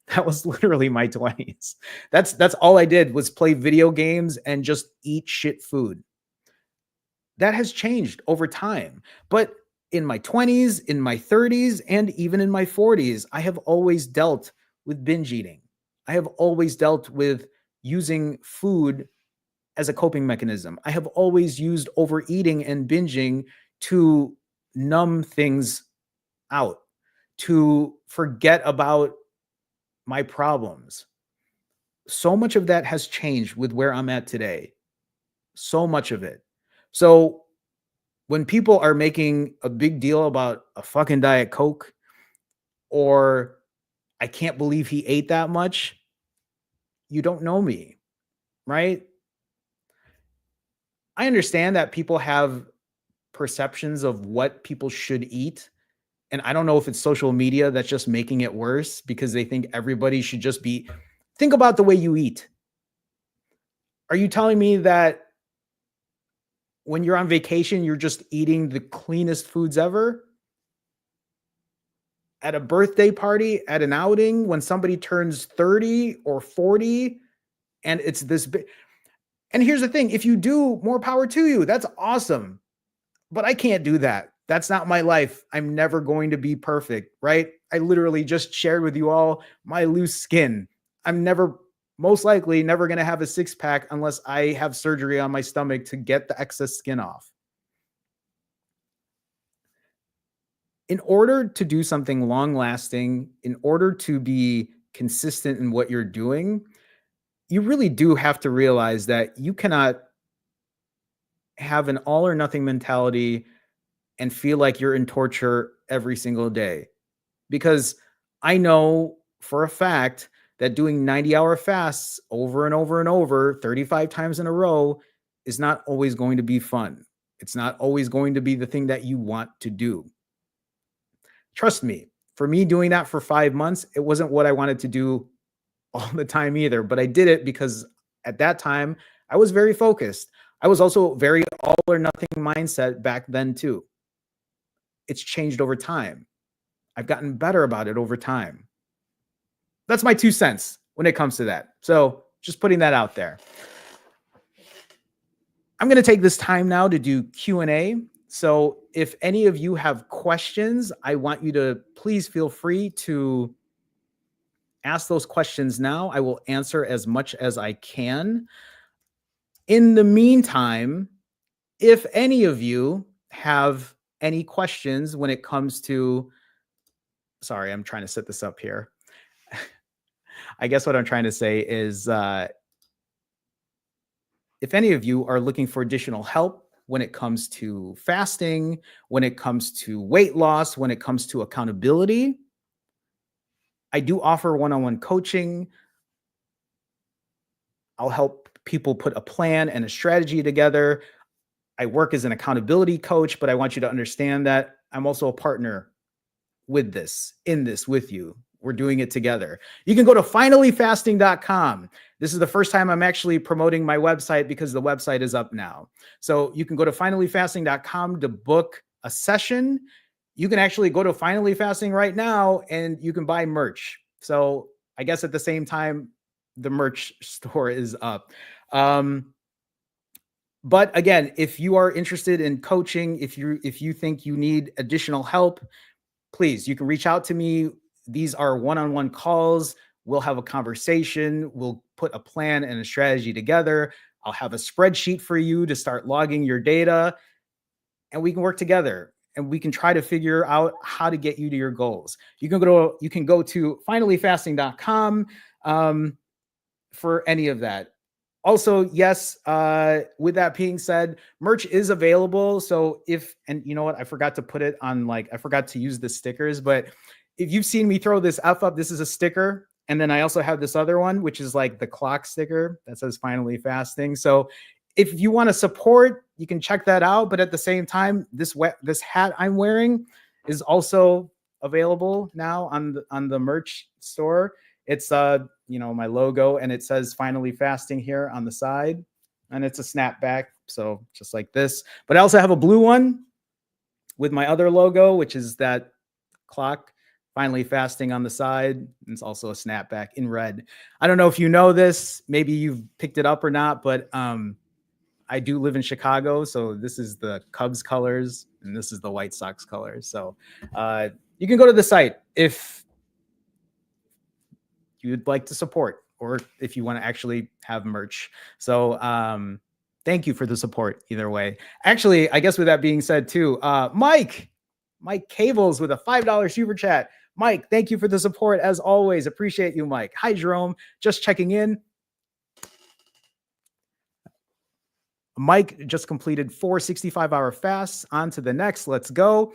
That was literally my 20s. That's all I did was play video games and just eat shit food. That has changed over time. But in my 20s, in my 30s, and even in my 40s, I have always dealt with binge eating. I have always dealt with using food as a coping mechanism. I have always used overeating and binging to numb things out, to forget about my problems. So much of that has changed with where I'm at today. So much of it. So when people are making a big deal about a fucking Diet Coke or I can't believe he ate that much, you don't know me, right? I understand that people have perceptions of what people should eat. And I don't know if it's social media that's just making it worse because they think everybody should just be. Think about the way you eat. Are you telling me that when you're on vacation, you're just eating the cleanest foods ever? At a birthday party, at an outing, when somebody turns 30 or 40, and it's this big. And here's the thing, if you do, more power to you. That's awesome. But I can't do that. That's not my life. I'm never going to be perfect, right? I literally just shared with you all my loose skin. I'm never, most likely, never going to have a six pack unless I have surgery on my stomach to get the excess skin off. In order to do something long lasting, in order to be consistent in what you're doing, you really do have to realize that you cannot have an all or nothing mentality and feel like you're in torture every single day. Because I know for a fact that doing 90-hour fasts over and over and over 35 times in a row is not always going to be fun. It's not always going to be the thing that you want to do. Trust me, for me doing that for 5 months, it wasn't what I wanted to do all the time either, but I did it because at that time I was very focused. I was also very all or nothing mindset back then too. it's changed over time. I've gotten better about it over time. That's my 2 cents when it comes to that. So just putting that out there. I'm going to take this time now to do Q&A. So if any of you have questions, I want you to please feel free to ask those questions now. I will answer as much as I can. In the meantime, if any of you have any questions when it comes to, sorry, I'm trying to set this up here. I guess what I'm trying to say is, if any of you are looking for additional help when it comes to fasting, when it comes to weight loss, when it comes to accountability, I do offer one-on-one coaching. I'll help people put a plan and a strategy together. I work as an accountability coach, but I want you to understand that I'm also a partner with this, in this with you. We're doing it together. You can go to finallyfasting.com. This is the first time I'm actually promoting my website because the website is up now. So you can go to finallyfasting.com to book a session. You can actually go to Finally Fasting right now and you can buy merch. So I guess at the same time, the merch store is up. But again, if you are interested in coaching, if you think you need additional help, please, you can reach out to me. These are one-on-one calls. We'll have a conversation. We'll put a plan and a strategy together. I'll have a spreadsheet for you to start logging your data, and we can work together and we can try to figure out how to get you to your goals. You can go to finallyfasting.com for any of that. Also, yes, with that being said, merch is available. So and you know what, I forgot to put it on, I forgot to use the stickers, but if you've seen me throw this F up, this is a sticker. And then I also have this other one, which is like the clock sticker that says Finally Fasting. So if you want to support, you can check that out. But at the same time, this hat I'm wearing is also available now on the merch store. It's my logo, and it says Finally Fasting here on the side, and it's a snapback, so just like this. But I also have a blue one with my other logo, which is that clock, Finally Fasting on the side. It's also a snapback in red. I don't know if you know this, maybe you've picked it up or not, but I do live in Chicago, so this is the Cubs colors and this is the White Sox colors. So you can go to the site if you'd like to support, or if you want to actually have merch. So thank you for the support either way. Actually, I guess with that being said too, Mike Cables with a $5 super chat. Mike, thank you for the support as always. Appreciate you, Mike. Hi, Jerome. Just checking in. Mike just completed 4 65-hour fasts. On to the next. Let's go.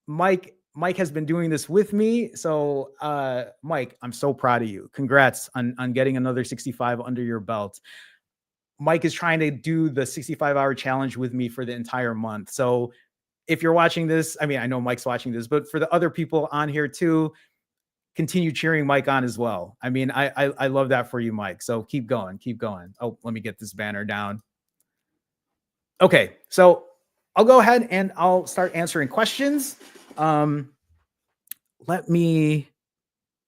Mike has been doing this with me. So, Mike, I'm so proud of you. Congrats on getting another 65 under your belt. Mike is trying to do the 65-hour challenge with me for the entire month. So if you're watching this, I mean, I know Mike's watching this, but for the other people on here too, continue cheering Mike on as well. I mean, I love that for you, Mike. So keep going, keep going. Oh, let me get this banner down. Okay, so I'll go ahead and I'll start answering questions. Let me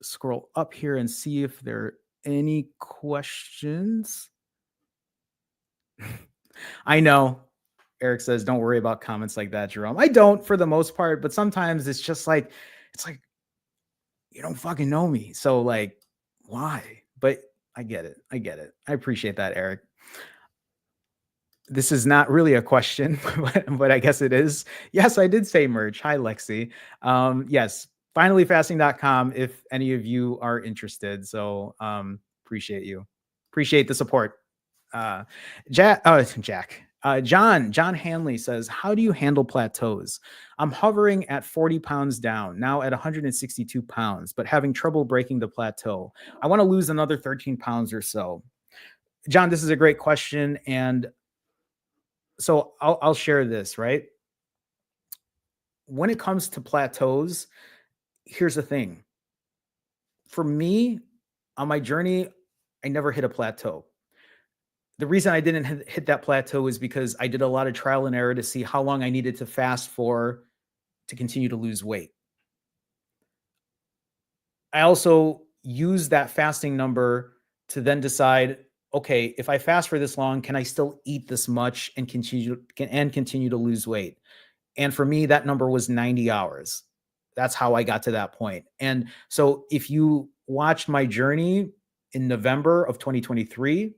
scroll up here and see if there are any questions. I know Eric says, don't worry about comments like that, Jerome. I don't for the most part, but sometimes it's just like, you don't fucking know me. So like, why? But I get it. I appreciate that, Eric. This is not really a question, but I guess it is. Yes, I did say merch. Hi, Lexi. Yes, finallyfasting.com if any of you are interested. So appreciate you. Appreciate the support. John Hanley says, how do you handle plateaus? I'm hovering at 40 pounds down, now at 162 pounds, but having trouble breaking the plateau. I want to lose another 13 pounds or so. John, this is a great question. And so I'll share this, right? When it comes to plateaus, here's the thing. For me, on my journey, I never hit a plateau. The reason I didn't hit that plateau is because I did a lot of trial and error to see how long I needed to fast for to continue to lose weight. I also use that fasting number to then decide, okay, if I fast for this long, can I still eat this much and continue to lose weight? And for me, that number was 90 hours. That's how I got to that point. And so if you watched my journey in November of 2023,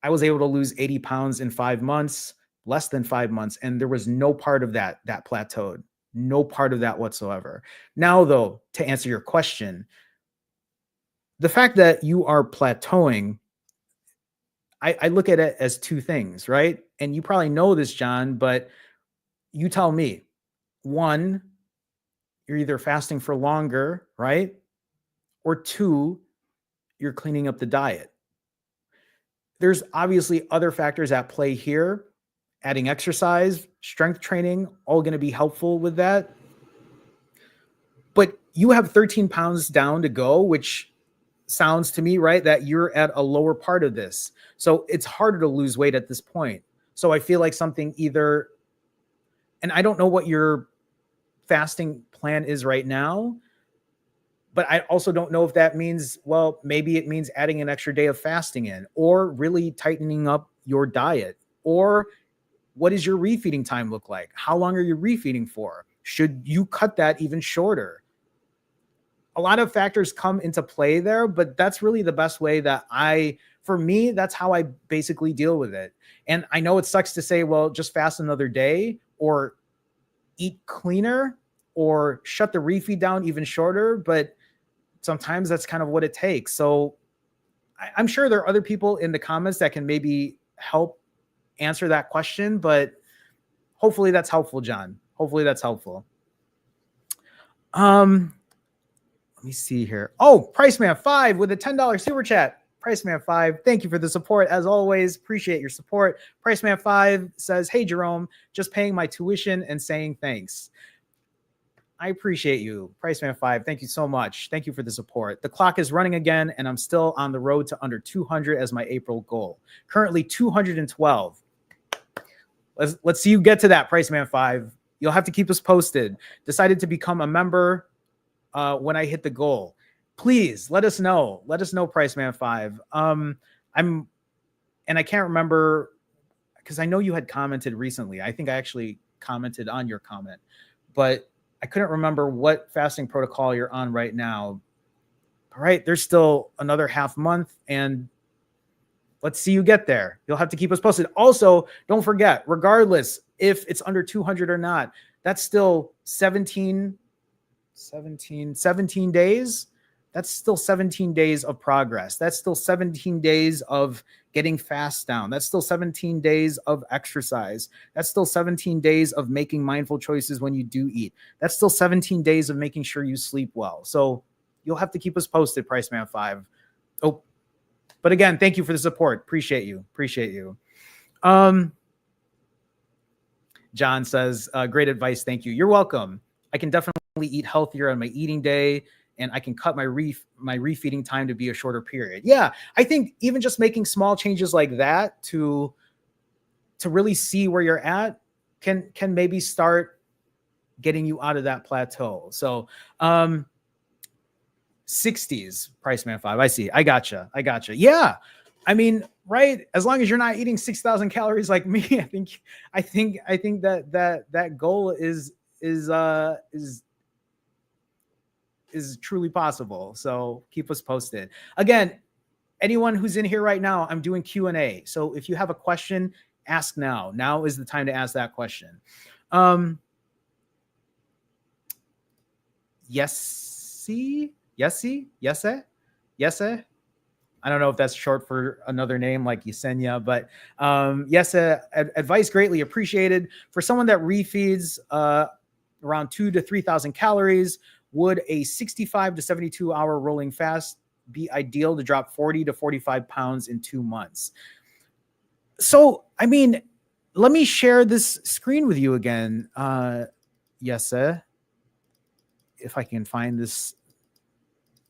I was able to lose 80 pounds in 5 months, less than 5 months. And there was no part of that plateaued, no part of that whatsoever. Now, though, to answer your question, the fact that you are plateauing, I look at it as two things, right? And you probably know this, John, but you tell me. One, you're either fasting for longer, right? Or two, you're cleaning up the diet. There's obviously other factors at play here. Adding exercise, strength training, all going to be helpful with that. But you have 13 pounds down to go, which sounds to me, right, that you're at a lower part of this. So it's harder to lose weight at this point. So I feel like something either, and I don't know what your fasting plan is right now, but I also don't know if that means, well, maybe it means adding an extra day of fasting in, or really tightening up your diet, or what does your refeeding time look like? How long are you refeeding for? Should you cut that even shorter? A lot of factors come into play there, but that's really the best way that for me, that's how I basically deal with it. And I know it sucks to say, well, just fast another day or eat cleaner or shut the refeed down even shorter, but sometimes that's kind of what it takes. So I'm sure there are other people in the comments that can maybe help answer that question, but hopefully that's helpful, John. Hopefully that's helpful. Let me see here. Oh, Priceman5 with a $10 super chat. Priceman5, thank you for the support. As always, appreciate your support. Priceman5 says, hey, Jerome, just paying my tuition and saying thanks. I appreciate you. Priceman5, thank you so much. Thank you for the support. The clock is running again, and I'm still on the road to under 200 as my April goal. Currently 212. Let's see you get to that, Priceman5. You'll have to keep us posted. Decided to become a member when I hit the goal. Please let us know. Let us know, Priceman5. And I can't remember, because I know you had commented recently. I think I actually commented on your comment, but I couldn't remember what fasting protocol you're on right now. All right, there's still another half month, and let's see you get there. You'll have to keep us posted. Also, don't forget, regardless if it's under 200 or not, that's still 17 days. That's still 17 days of progress. That's still 17 days of getting fast down. That's still 17 days of exercise. That's still 17 days of making mindful choices when you do eat. That's still 17 days of making sure you sleep well. So you'll have to keep us posted, Priceman5. Oh, but again, thank you for the support. Appreciate you. Appreciate you. John says, great advice. Thank you. You're welcome. I can definitely eat healthier on my eating day, and I can cut my refeeding time to be a shorter period. Yeah, I think even just making small changes like that to really see where you're at can maybe start getting you out of that plateau. So 60s, Priceman5. I see. I gotcha. Yeah. I mean, right. As long as you're not eating 6,000 calories like me, I think that goal is truly possible. So keep us posted. Again, anyone who's in here right now, I'm doing Q&A. So if you have a question, ask now. Now is the time to ask that question. Yesi. I don't know if that's short for another name like Yesenia, but advice greatly appreciated. For someone that refeeds around 2,000 to 3,000 calories, would a 65 to 72 hour rolling fast be ideal to drop 40 to 45 pounds in 2 months? So, I mean, let me share this screen with you again. If I can find this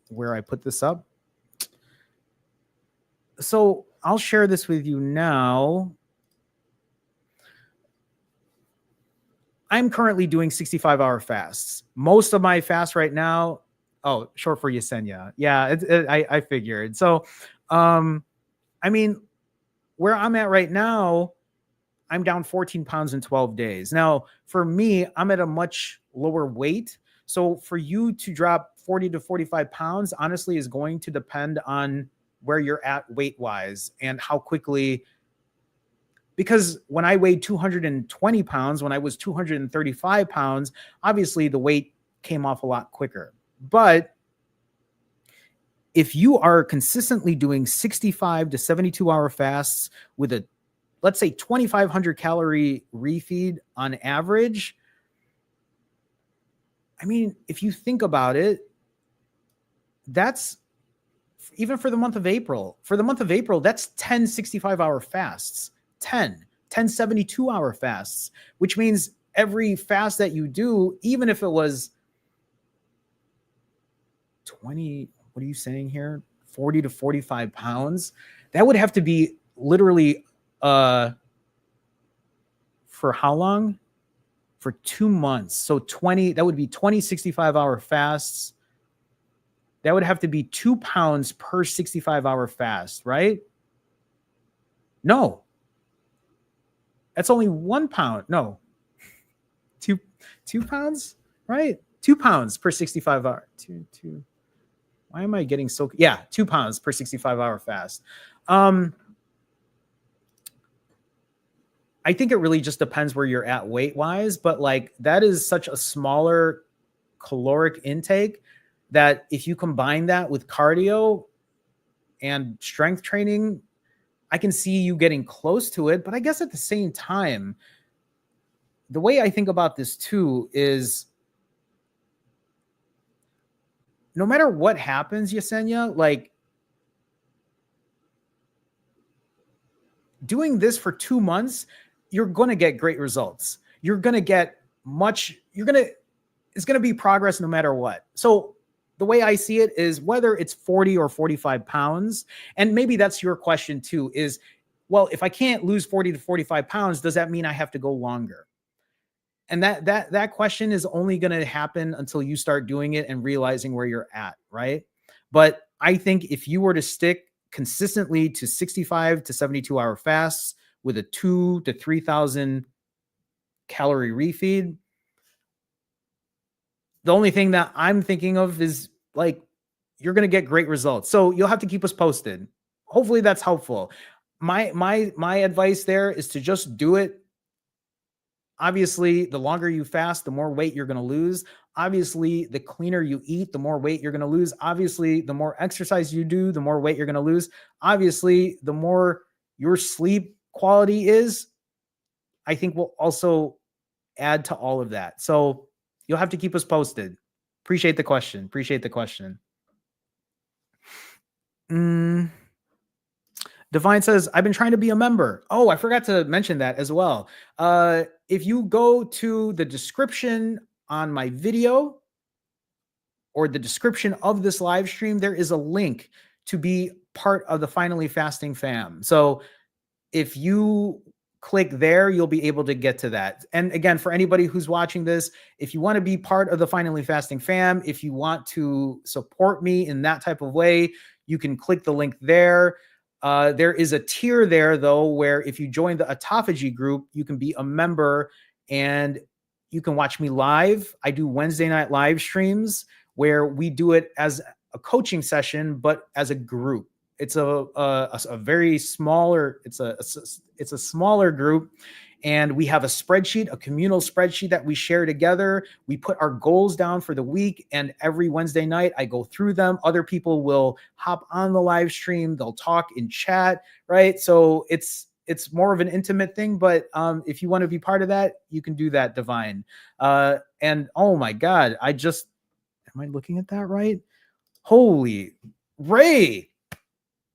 where I put this up. So I'll share this with you now. I'm currently doing 65-hour fasts. Most of my fast right now, oh, short for Yesenia. Yeah, I figured. So, um, I mean, where I'm at right now, I'm down 14 pounds in 12 days. Now, for me, I'm at a much lower weight. So for you to drop 40 to 45 pounds, honestly, is going to depend on where you're at weight wise and how quickly. Because when I weighed 220 pounds, when I was 235 pounds, obviously the weight came off a lot quicker. But if you are consistently doing 65 to 72-hour fasts with a, let's say, 2,500 calorie refeed on average, I mean, if you think about it, that's even for the month of April. For the month of April, that's 10 65-hour fasts, 10 72-hour fasts, which means every fast that you do, even if it was 20, what are you saying here? 40 to 45 pounds, that would have to be literally for how long? For 2 months. So 20, that would be 20 65-hour fasts. That would have to be 2 pounds per 65-hour fast, right? No, that's only 1 pound. No, two 2 pounds, right? 2 pounds per 65-hour. Two. Why am I getting so? Yeah, 2 pounds per 65-hour fast. I think it really just depends where you're at weight wise, but like that is such a smaller caloric intake that if you combine that with cardio and strength training, I can see you getting close to it. But I guess at the same time, the way I think about this too is no matter what happens, Yesenia, like doing this for 2 months, you're going to get great results. You're going to get it's going to be progress no matter what. So the way I see it is whether it's 40 or 45 pounds, and maybe that's your question too, is, well, if I can't lose 40 to 45 pounds, does that mean I have to go longer? And that question is only going to happen until you start doing it and realizing where you're at, right? But I think if you were to stick consistently to 65 to 72-hour fasts with a 2 to 3,000 calorie refeed, the only thing that I'm thinking of is like you're going to get great results. So you'll have to keep us posted. Hopefully that's helpful. My advice there is to just do it. Obviously, the longer you fast, the more weight you're going to lose. Obviously, the cleaner you eat, the more weight you're going to lose. Obviously, the more exercise you do, the more weight you're going to lose. Obviously, the more your sleep quality is, I think will also add to all of that. So you'll have to keep us posted. Appreciate the question. Divine says, I've been trying to be a member. Oh, I forgot to mention that as well. If you go to the description on my video or the description of this live stream, there is a link to be part of the Finally Fasting fam. So if you click there, you'll be able to get to that. And again, for anybody who's watching this, if you want to be part of the Finally Fasting fam, if you want to support me in that type of way, you can click the link there. There is a tier there, though, where if you join the autophagy group, you can be a member and you can watch me live. I do Wednesday night live streams where we do it as a coaching session, but as a group. It's a very smaller, it's a smaller group. And we have a spreadsheet, a communal spreadsheet that we share together. We put our goals down for the week, and every Wednesday night I go through them. Other people will hop on the live stream. They'll talk in chat, right? So it's more of an intimate thing, but if you want to be part of that, you can do that, Divine. And oh my God, am I looking at that right? Holy Ray.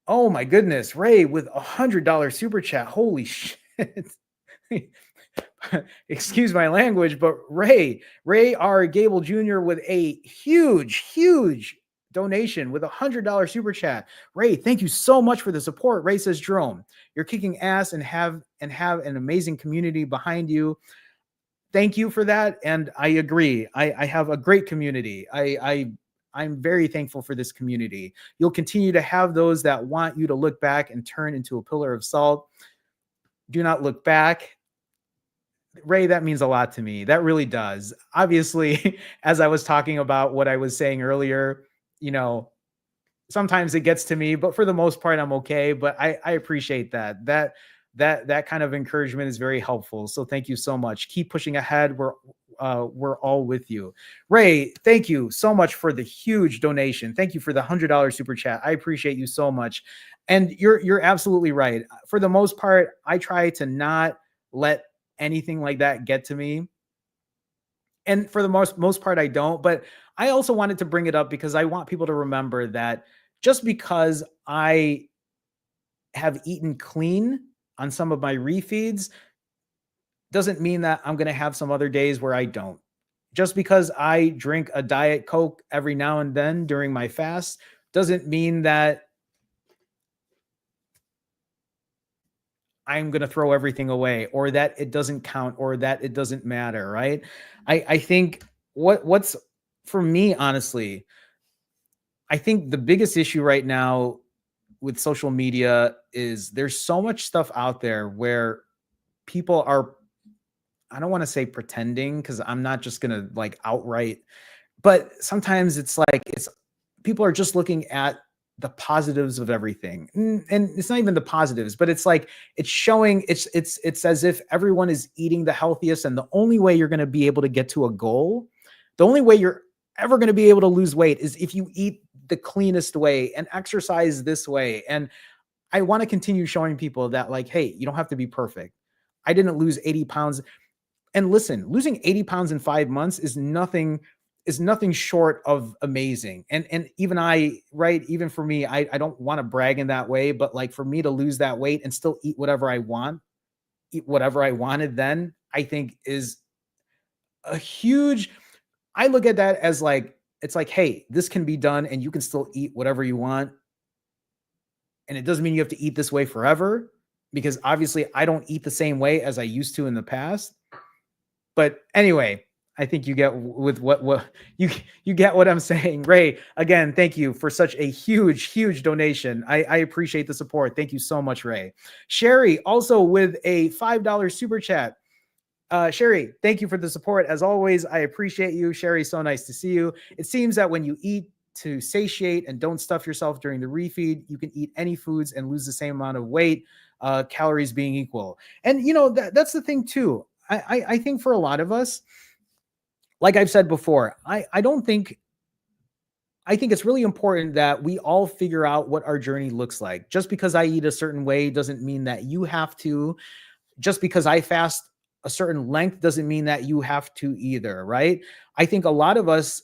Oh my goodness, Ray with $100 super chat. Holy shit. Excuse my language, but Ray R. Gable Jr. with a huge donation with $100 super chat. Ray, thank you so much for the support. Ray says, Jerome, you're kicking ass and have an amazing community behind you. thank you for that. And I agree. I have a great community. I'm very thankful for this community. You'll continue to have those that want you to look back and turn into a pillar of salt. Do not look back. Ray, that means a lot to me. That really does. Obviously, as I was talking about what I was saying earlier, you know, sometimes it gets to me, but for the most part, I'm okay. But I appreciate that. That kind of encouragement is very helpful. So thank you so much. Keep pushing ahead. We're all with you. Ray, thank you so much for the huge donation. Thank you for the $100 super chat. I appreciate you so much. And you're absolutely right. For the most part, I try to not let anything like that get to me. And for the most part, I don't. But I also wanted to bring it up because I want people to remember that just because I have eaten clean on some of my refeeds doesn't mean that I'm going to have some other days where I don't. Just because I drink a Diet Coke every now and then during my fast doesn't mean that I'm going to throw everything away or that it doesn't count or that it doesn't matter, right? I think what's for me, honestly, I think the biggest issue right now with social media is there's so much stuff out there where people are, I don't want to say pretending because I'm not just going to like outright, but sometimes it's like it's people are just looking at the positives of everything. And it's not even the positives, but it's like it's showing it's as if everyone is eating the healthiest, and the only way you're going to be able to get to a goal, the only way you're ever going to be able to lose weight is if you eat the cleanest way and exercise this way. And I want to continue showing people that, like, hey, you don't have to be perfect. I didn't lose 80 pounds. And listen, losing 80 pounds in 5 months is nothing short of amazing. And even I, right, even for me, I don't want to brag in that way, but like for me to lose that weight and still eat whatever I want, eat whatever I wanted then, I think is a huge, I look at that as like, it's like, hey, this can be done and you can still eat whatever you want. And it doesn't mean you have to eat this way forever, because obviously I don't eat the same way as I used to in the past. But anyway, I think you get with what you get what I'm saying. Ray, again, thank you for such a huge donation. I appreciate the support. Thank you so much, Ray. Sherry, also with a $5 super chat. Sherry, thank you for the support. As always, I appreciate you. Sherry, so nice to see you. It seems that when you eat to satiate and don't stuff yourself during the refeed, you can eat any foods and lose the same amount of weight, calories being equal. And you know that's the thing too. I think for a lot of us, like I've said before, I think it's really important that we all figure out what our journey looks like. Just because I eat a certain way doesn't mean that you have to. Just because I fast a certain length doesn't mean that you have to either, right? I think a lot of us,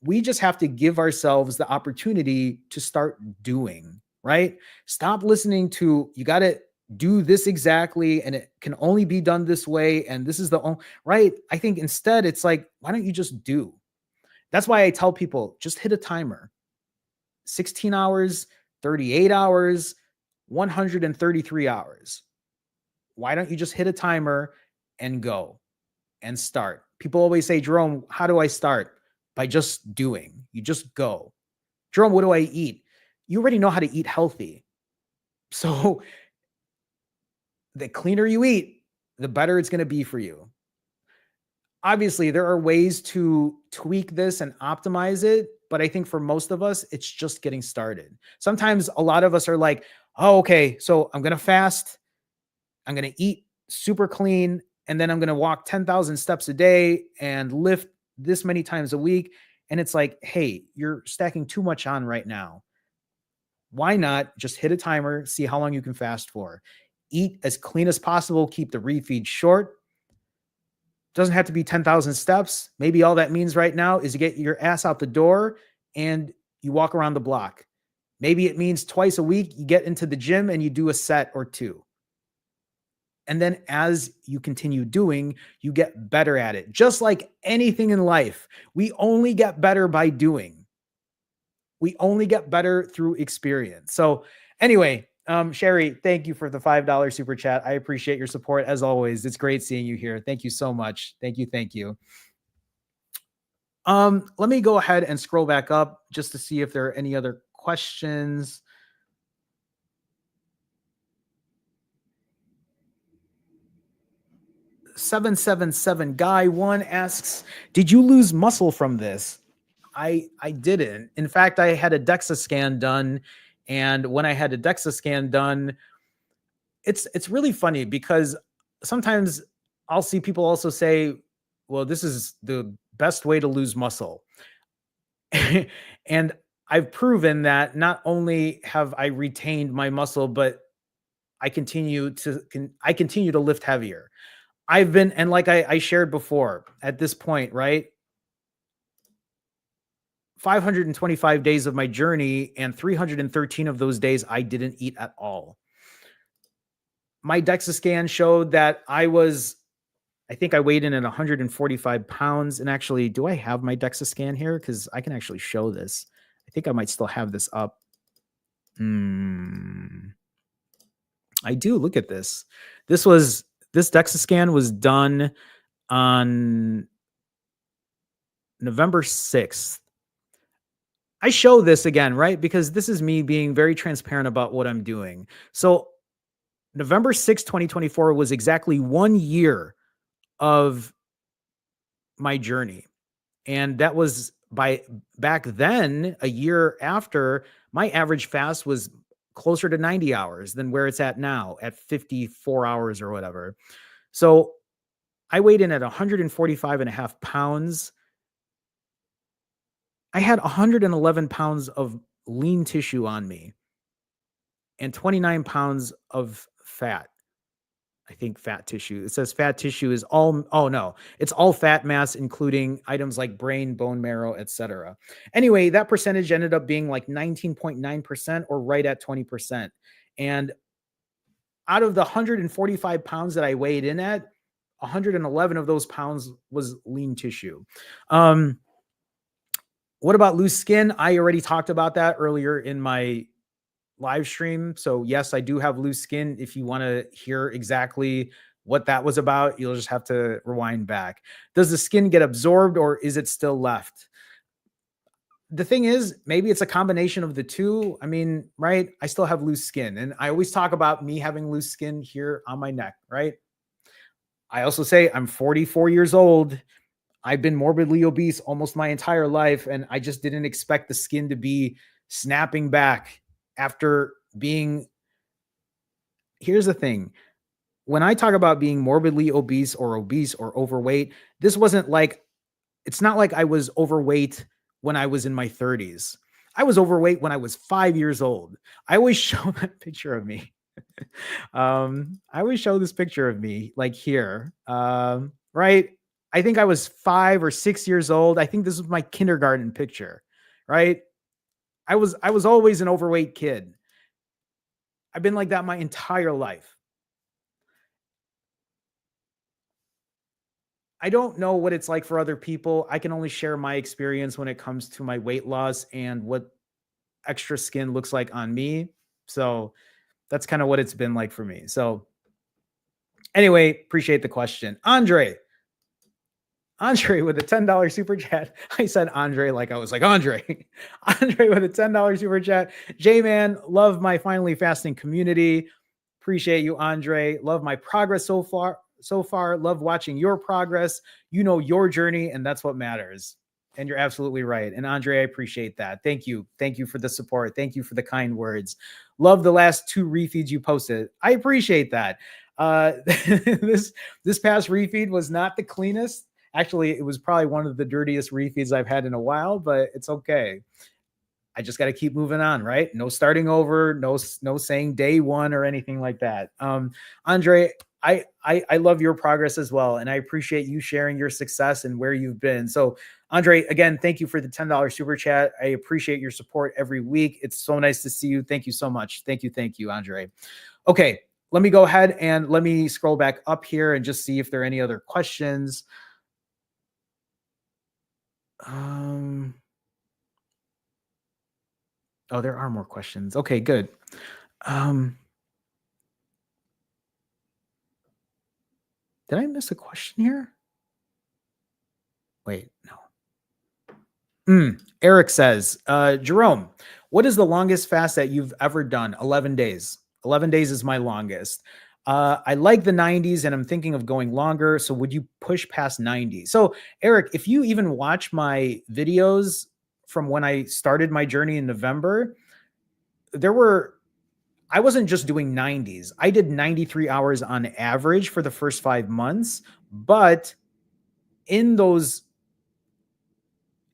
we just have to give ourselves the opportunity to start doing, right? Stop listening to, you got to do this exactly and it can only be done this way and this is the only, right? I think instead it's like, why don't you just do? That's why I tell people, just hit a timer. 16 hours, 38 hours, 133 hours. Why don't you just hit a timer and go and start? People always say, Jerome, how do I start? By just doing. You just go. Jerome, what do I eat? You already know how to eat healthy. So the cleaner you eat, the better it's going to be for you. Obviously, there are ways to tweak this and optimize it, but I think for most of us, it's just getting started. Sometimes a lot of us are like, oh, okay, so I'm going to fast. I'm going to eat super clean, and then I'm going to walk 10,000 steps a day and lift this many times a week. And it's like, hey, you're stacking too much on right now. Why not just hit a timer, see how long you can fast for? Eat as clean as possible, keep the refeed short. Doesn't have to be 10,000 steps. Maybe all that means right now is you get your ass out the door and you walk around the block. Maybe it means twice a week you get into the gym and you do a set or two. And then as you continue doing, you get better at it. Just like anything in life, we only get better by doing. We only get better through experience. So anyway, Sherry, thank you for the $5 super chat. I appreciate your support as always. It's great seeing you here. Thank you so much. Thank you. Thank you. Let me go ahead and scroll back up just to see if there are any other questions. $777 guy one asks, did you lose muscle from this? I didn't. In fact, I had a DEXA scan done, and when I had a DEXA scan done, it's really funny because sometimes I'll see people also say, well, this is the best way to lose muscle. And I've proven that not only have I retained my muscle, but I continue to lift heavier. I've been, and like I shared before, at this point, right? 525 days of my journey, and 313 of those days I didn't eat at all. My DEXA scan showed that I think I weighed in at 145 pounds. And actually, do I have my DEXA scan here? Because I can actually show this. I think I might still have this up. I do. Look at this. This DEXA scan was done on November 6th. I show this again, right? Because this is me being very transparent about what I'm doing. So November 6th, 2024 was exactly 1 year of my journey. And that was by back then, a year after, my average fast was closer to 90 hours than where it's at now at 54 hours or whatever. So I weighed in at 145 and a half pounds. I had 111 pounds of lean tissue on me and 29 pounds of fat. I think fat tissue. It says fat tissue is all, oh no, it's all fat mass, including items like brain, bone marrow, etc. Anyway, that percentage ended up being like 19.9% or right at 20%. And out of the 145 pounds that I weighed in at, 111 of those pounds was lean tissue. What about loose skin? I already talked about that earlier in my live stream. So yes, I do have loose skin. If you want to hear exactly what that was about, you'll just have to rewind back. Does the skin get absorbed or is it still left? The thing is, maybe it's a combination of the two. I mean, right? I still have loose skin. And I always talk about me having loose skin here on my neck, right? I also say I'm 44 years old. I've been morbidly obese almost my entire life, and I just didn't expect the skin to be snapping back after being. Here's the thing. When I talk about being morbidly obese or overweight, this wasn't like, it's not like I was overweight when I was in my 30s. I was overweight when I was 5 years old. I always show that picture of me. I always show this picture of me like here. Right? I think I was 5 or 6 years old. I think this was my kindergarten picture, right? I was always an overweight kid. I've been like that my entire life. I don't know what it's like for other people. I can only share my experience when it comes to my weight loss and what extra skin looks like on me. So that's kind of what it's been like for me. So anyway, appreciate the question. Andre with a $10 super chat. I said Andre like I was like Andre. Andre with a $10 super chat. J-Man, love my finally fasting community. Appreciate you, Andre. Love my progress so far. Love watching your progress. You know your journey, and that's what matters. And you're absolutely right. And Andre, I appreciate that. Thank you. Thank you for the support. Thank you for the kind words. Love the last 2 refeeds you posted. I appreciate that. This past refeed was not the cleanest. Actually, it was probably one of the dirtiest refeeds I've had in a while, but it's okay. I just got to keep moving on, right? No starting over, no saying day one or anything like that. Andre, I love your progress as well, and I appreciate you sharing your success and where you've been. So, Andre, again, thank you for the $10 super chat. I appreciate your support every week. It's so nice to see you. Thank you so much. Thank you, Andre. Okay, let me go ahead and let me scroll back up here and just see if there are any other questions. Oh, there are more questions. Okay, good. Um, did I miss a question here? Wait, no. Eric says, Jerome, what is the longest fast that you've ever done? 11 days. 11 days is my longest. I like the 90s and I'm thinking of going longer. So would you push past 90? So, Eric, if you even watch my videos from when I started my journey in November, there were, I wasn't just doing 90s. I did 93 hours on average for the first 5 months. But in those,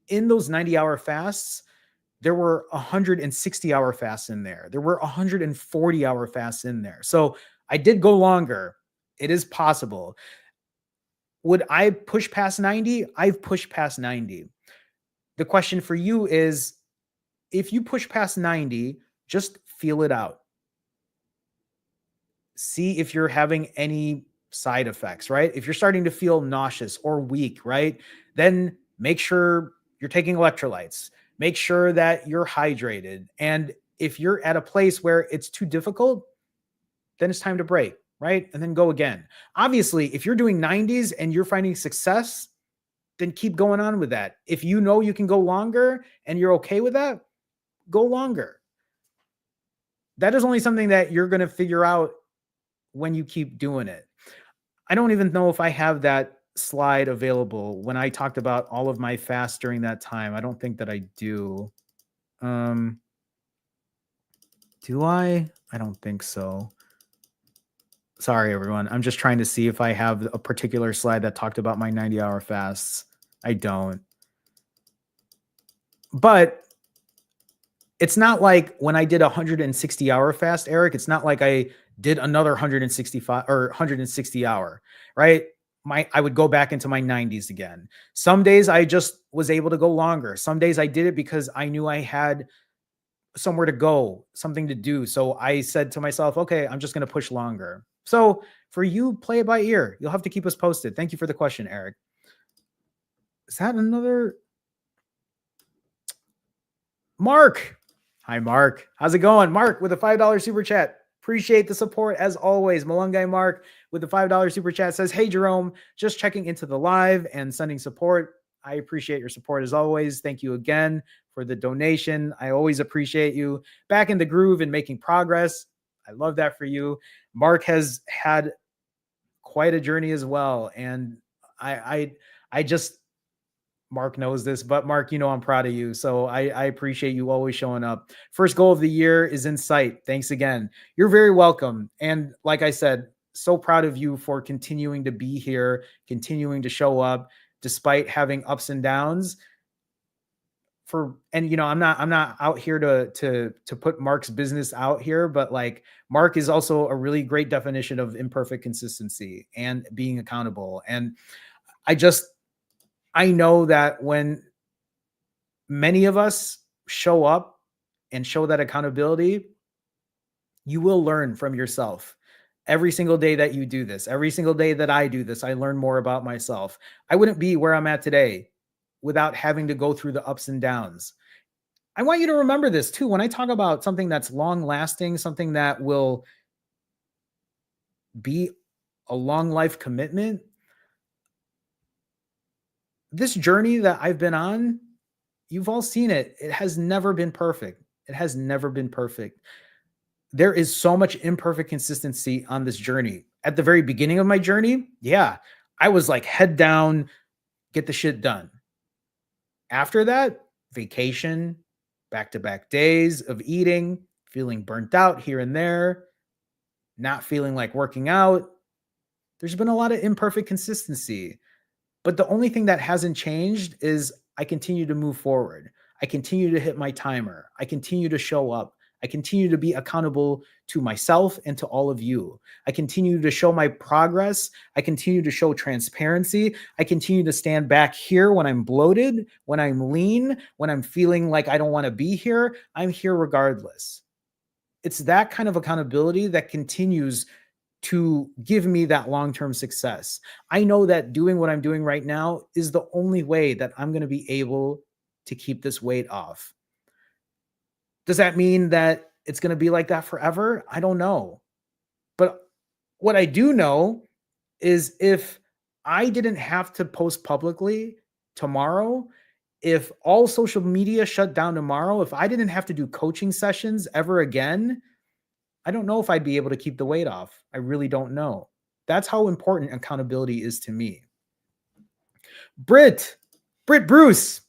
in those 90-hour fasts, there were 160-hour fasts in there. There were 140-hour fasts in there. So I did go longer. It is possible. Would I push past 90? I've pushed past 90. The question for you is, if you push past 90, just feel it out. See if you're having any side effects, right? If you're starting to feel nauseous or weak, right? Then make sure you're taking electrolytes. Make sure that you're hydrated. And if you're at a place where it's too difficult, then it's time to break, right? And then go again. Obviously, if you're doing 90s and you're finding success, then keep going on with that. If you know you can go longer and you're okay with that, go longer. That is only something that you're going to figure out when you keep doing it. I don't even know if I have that slide available when I talked about all of my fasts during that time. I don't think that I do. Do I? I don't think so. Sorry, everyone. I'm just trying to see if I have a particular slide that talked about my 90-hour fasts. I don't. But it's not like when I did a 160-hour fast, Eric, it's not like I did another 165 or 160 hour, right? I would go back into my 90s again. Some days I just was able to go longer. Some days I did it because I knew I had somewhere to go, something to do. So I said to myself, okay, I'm just going to push longer. So for you, play it by ear. You'll have to keep us posted. Thank you for the question, Eric. Is that another? Mark. Hi, Mark. How's it going? Mark with a $5 super chat. Appreciate the support as always. Malungai Mark with the $5 super chat says, hey, Jerome, just checking into the live and sending support. I appreciate your support as always. Thank you again for the donation. I always appreciate you. Back in the groove and making progress. I love that for you. Mark has had quite a journey as well. And I just, Mark knows this, but Mark, you know, I'm proud of you. So I appreciate you always showing up. First goal of the year is in sight. Thanks again. You're very welcome. And like I said, so proud of you for continuing to be here, continuing to show up despite having ups and downs. And you know, I'm not out here to put Mark's business out here, but like Mark is also a really great definition of imperfect consistency and being accountable. And I know that when many of us show up and show that accountability, you will learn from yourself. Every single day that you do this, every single day that I do this, I learn more about myself. I wouldn't be where I'm at today without having to go through the ups and downs. I want you to remember this too. When I talk about something that's long lasting, something that will be a long life commitment, this journey that I've been on, you've all seen it. It has never been perfect. It has never been perfect. There is so much imperfect consistency on this journey. At the very beginning of my journey, yeah, I was like head down, get the shit done. After that, vacation, back-to-back days of eating, feeling burnt out here and there, not feeling like working out. There's been a lot of imperfect consistency. But the only thing that hasn't changed is I continue to move forward. I continue to hit my timer. I continue to show up. I continue to be accountable to myself and to all of you. I continue to show my progress. I continue to show transparency. I continue to stand back here when I'm bloated, when I'm lean, when I'm feeling like I don't want to be here. I'm here regardless. It's that kind of accountability that continues to give me that long-term success. I know that doing what I'm doing right now is the only way that I'm going to be able to keep this weight off. Does that mean that it's going to be like that forever? I don't know. But what I do know is if I didn't have to post publicly tomorrow, if all social media shut down tomorrow, if I didn't have to do coaching sessions ever again, I don't know if I'd be able to keep the weight off. I really don't know. That's how important accountability is to me. Britt, Britt Bruce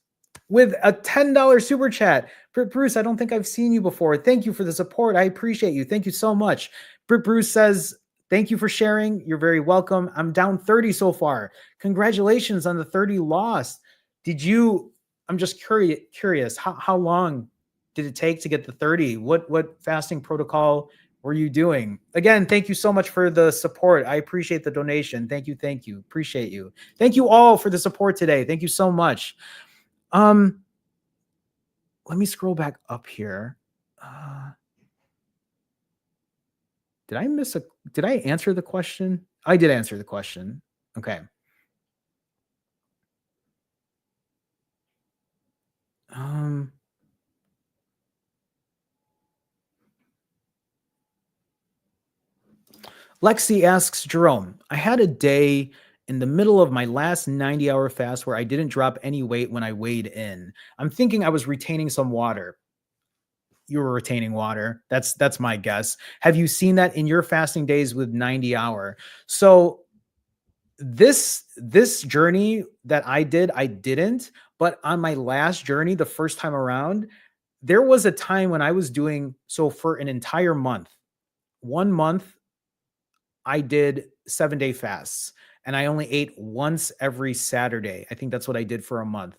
with a $10 super chat. Britt Bruce, I don't think I've seen you before. Thank you for the support. I appreciate you. Thank you so much. Britt Bruce says, thank you for sharing. You're very welcome. I'm down 30 so far. Congratulations on the 30 lost. I'm just curious, how long did it take to get the 30? What fasting protocol were you doing? Again, thank you so much for the support. I appreciate the donation. Thank you. Thank you. Appreciate you. Thank you all for the support today. Thank you so much. Let me scroll back up here. Did I answer the question? I did answer the question. Okay. Lexi asks Jerome, I had a day in the middle of my last 90-hour fast where I didn't drop any weight when I weighed in. I'm thinking I was retaining some water. You were retaining water. That's my guess. Have you seen that in your fasting days with 90-hour? So this journey that I didn't, but on my last journey, the first time around, there was a time when I was doing so for an entire month. 1 month I did 7-day fasts and I only ate once every Saturday. I think that's what I did for a month.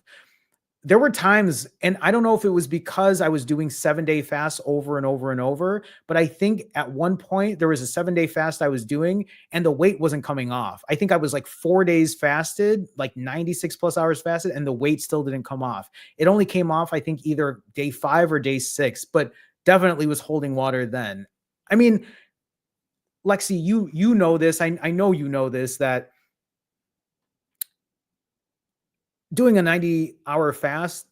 There were times, and I don't know if it was because I was doing 7-day fasts over and over and over, but I think at one point there was a 7-day fast I was doing and the weight wasn't coming off. I think I was like 4 days fasted, like 96 plus hours fasted, and the weight still didn't come off. It only came off, I think, either day 5 or day 6, but definitely was holding water then. I mean, Lexi, you know this. I know you know this, that doing a 90-hour fast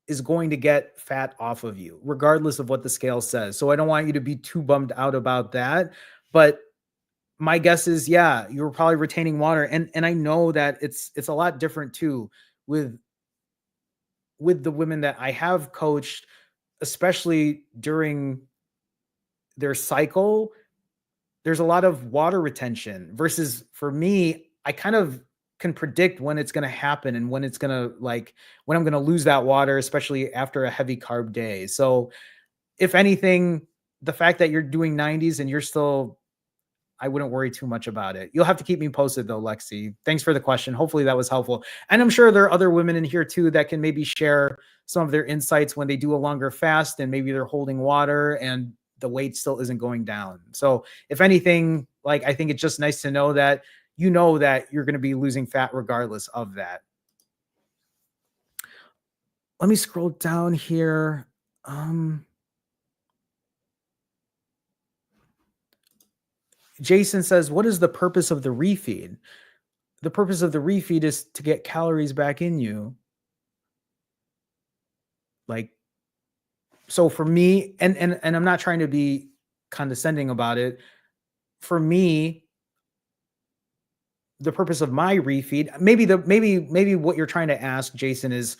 is going to get fat off of you, regardless of what the scale says. So I don't want you to be too bummed out about that. But my guess is, yeah, you were probably retaining water. And I know that it's a lot different too with the women that I have coached, especially during their cycle. There's a lot of water retention versus for me, I kind of can predict when it's going to happen and when it's going to when I'm going to lose that water, especially after a heavy carb day. So if anything, the fact that you're doing 90s and you're still, I wouldn't worry too much about it. You'll have to keep me posted though, Lexi. Thanks for the question. Hopefully that was helpful. And I'm sure there are other women in here too that can maybe share some of their insights when they do a longer fast and maybe they're holding water and the weight still isn't going down. So if anything, I think it's just nice to know that you know that you're going to be losing fat regardless of that. Let me scroll down here. Jason says, what is the purpose of the refeed? The purpose of the refeed is to get calories back in you. So for me, and I'm not trying to be condescending about it. For me, the purpose of my refeed, maybe what you're trying to ask, Jason, is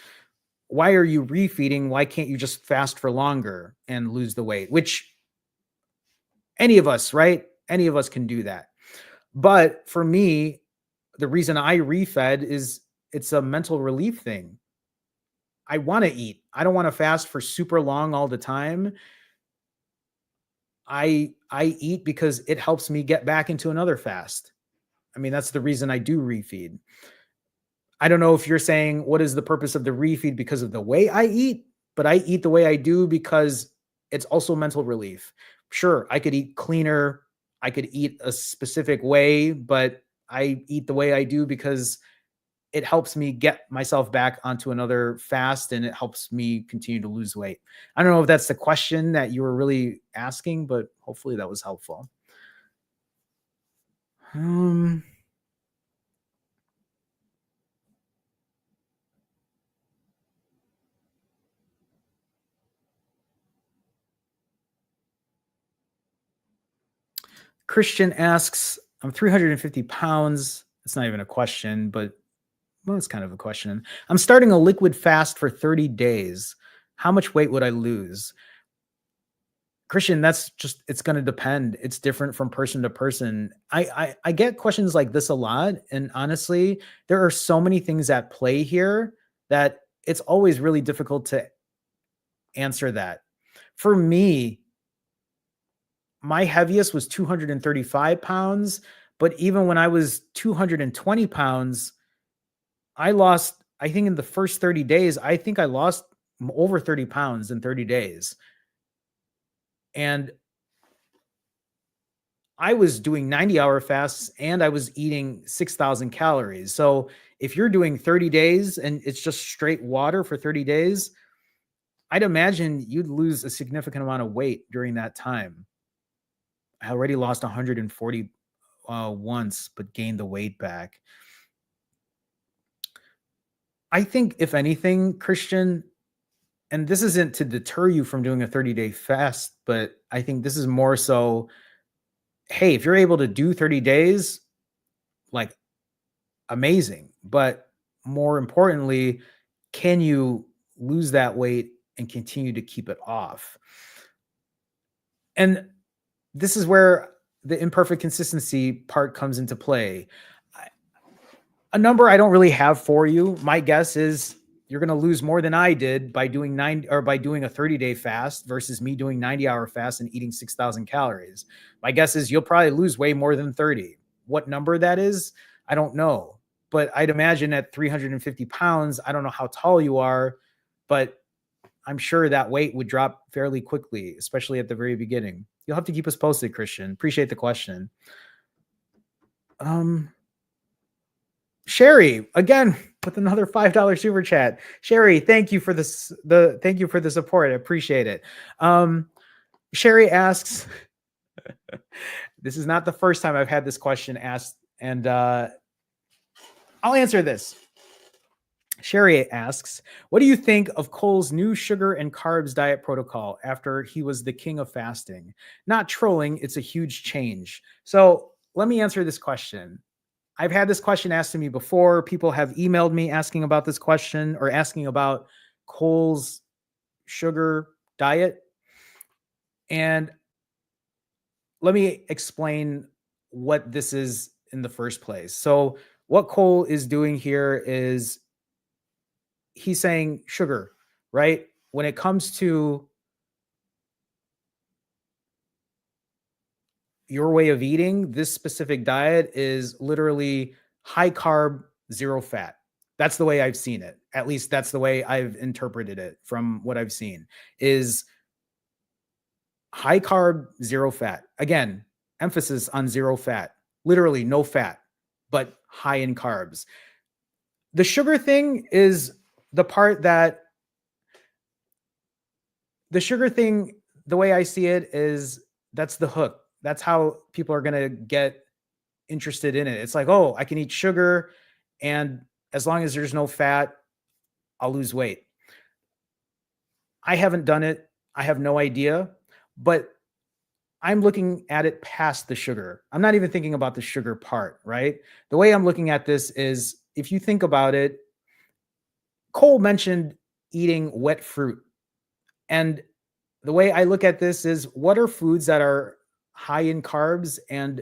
why are you refeeding? Why can't you just fast for longer and lose the weight? Which any of us, right? Any of us can do that. But for me, the reason I refed is it's a mental relief thing. I want to eat. I don't want to fast for super long all the time. I eat because it helps me get back into another fast. I mean, that's the reason I do refeed. I don't know if you're saying what is the purpose of the refeed because of the way I eat, but I eat the way I do because it's also mental relief. Sure, I could eat cleaner. I could eat a specific way, but I eat the way I do because it helps me get myself back onto another fast and it helps me continue to lose weight. I don't know if that's the question that you were really asking, but hopefully that was helpful. Christian asks, I'm 350 pounds. It's not even a question, but well, it's kind of a question. I'm starting a liquid fast for 30 days. How much weight would I lose? Christian, that's just it's going to depend. It's different from person to person. I get questions like this a lot, and honestly, there are so many things at play here that it's always really difficult to answer that. For me, my heaviest was 235 pounds, but even when I was 220 pounds, I lost, I think in the first 30 days, I think I lost over 30 pounds in 30 days. And I was doing 90-hour fasts and I was eating 6,000 calories. So if you're doing 30 days and it's just straight water for 30 days, I'd imagine you'd lose a significant amount of weight during that time. I already lost 140 once, but gained the weight back. I think, if anything, Christian, and this isn't to deter you from doing a 30-day fast, but I think this is more so, hey, if you're able to do 30 days, like amazing. But more importantly, can you lose that weight and continue to keep it off? And this is where the imperfect consistency part comes into play. A number I don't really have for you. My guess is you're going to lose more than I did by doing by doing a 30-day fast versus me doing 90-hour fast and eating 6,000 calories. My guess is you'll probably lose way more than 30. What number that is, I don't know. But I'd imagine at 350 pounds, I don't know how tall you are, but I'm sure that weight would drop fairly quickly, especially at the very beginning. You'll have to keep us posted, Christian. Appreciate the question. Sherry, again, with another $5 super chat. Sherry, thank you for this. Thank you for the support. I appreciate it. Sherry asks, this is not the first time I've had this question asked, and I'll answer this. Sherry asks, what do you think of Cole's new sugar and carbs diet protocol after he was the king of fasting? Not trolling, it's a huge change. So let me answer this question. I've had this question asked to me before. People have emailed me asking about this question or asking about Cole's sugar diet. And let me explain what this is in the first place. So what Cole is doing here is he's saying sugar, right? When it comes to your way of eating, this specific diet is literally high carb, zero fat. That's the way I've seen it. At least that's the way I've interpreted it from what I've seen is high carb, zero fat. Again, emphasis on zero fat, literally no fat, but high in carbs. The sugar thing is the part that the sugar thing, the way I see it is that's the hook. That's how people are going to get interested in it. It's like, oh, I can eat sugar and as long as there's no fat, I'll lose weight. I haven't done it. I have no idea, but I'm looking at it past the sugar. I'm not even thinking about the sugar part, right? The way I'm looking at this is if you think about it, Cole mentioned eating wet fruit. And the way I look at this is what are foods that are high in carbs and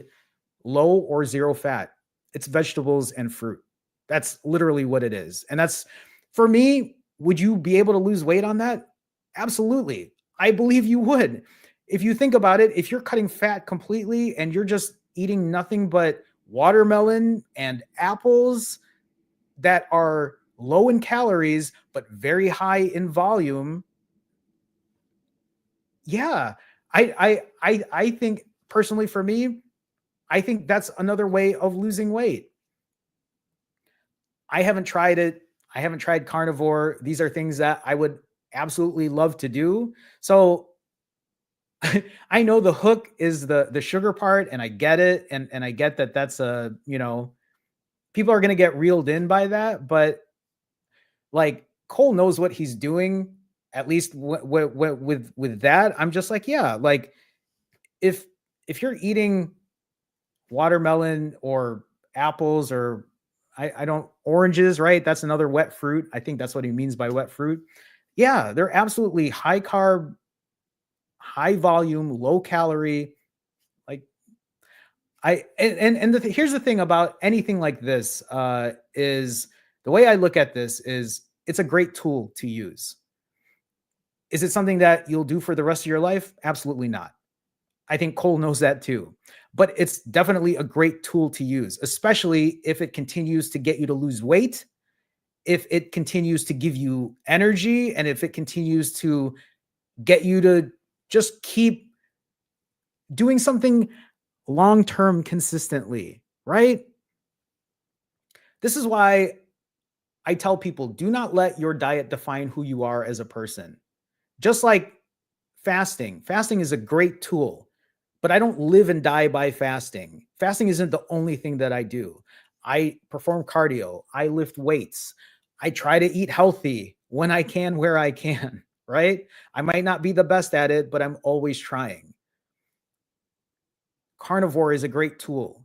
low or zero fat? It's vegetables and fruit. That's literally what it is. And that's for me, would you be able to lose weight on that? Absolutely. I believe you would. If you think about it, if you're cutting fat completely and you're just eating nothing but watermelon and apples that are low in calories but very high in volume, yeah, I think personally for me, I think that's another way of losing weight. I haven't tried it. I haven't tried carnivore. These are things that I would absolutely love to do. So I know the hook is the sugar part, and I get it, and I get that that's a people are gonna get reeled in by that, but like Cole knows what he's doing. At least with that, I'm just like, yeah, like if you're eating watermelon or apples or I don't oranges, right? That's another wet fruit. I think that's what he means by wet fruit. Yeah, they're absolutely high carb, high volume, low calorie. Like here's the thing about anything like this is the way I look at this is it's a great tool to use. Is it something that you'll do for the rest of your life? Absolutely not. I think Cole knows that too. But it's definitely a great tool to use, especially if it continues to get you to lose weight, if it continues to give you energy, and if it continues to get you to just keep doing something long term consistently, right? This is why I tell people do not let your diet define who you are as a person. Just like fasting is a great tool, but I don't live and die by fasting. Fasting isn't the only thing that I do. I perform cardio, I lift weights, I try to eat healthy when I can, where I can, right? I might not be the best at it, but I'm always trying. Carnivore is a great tool.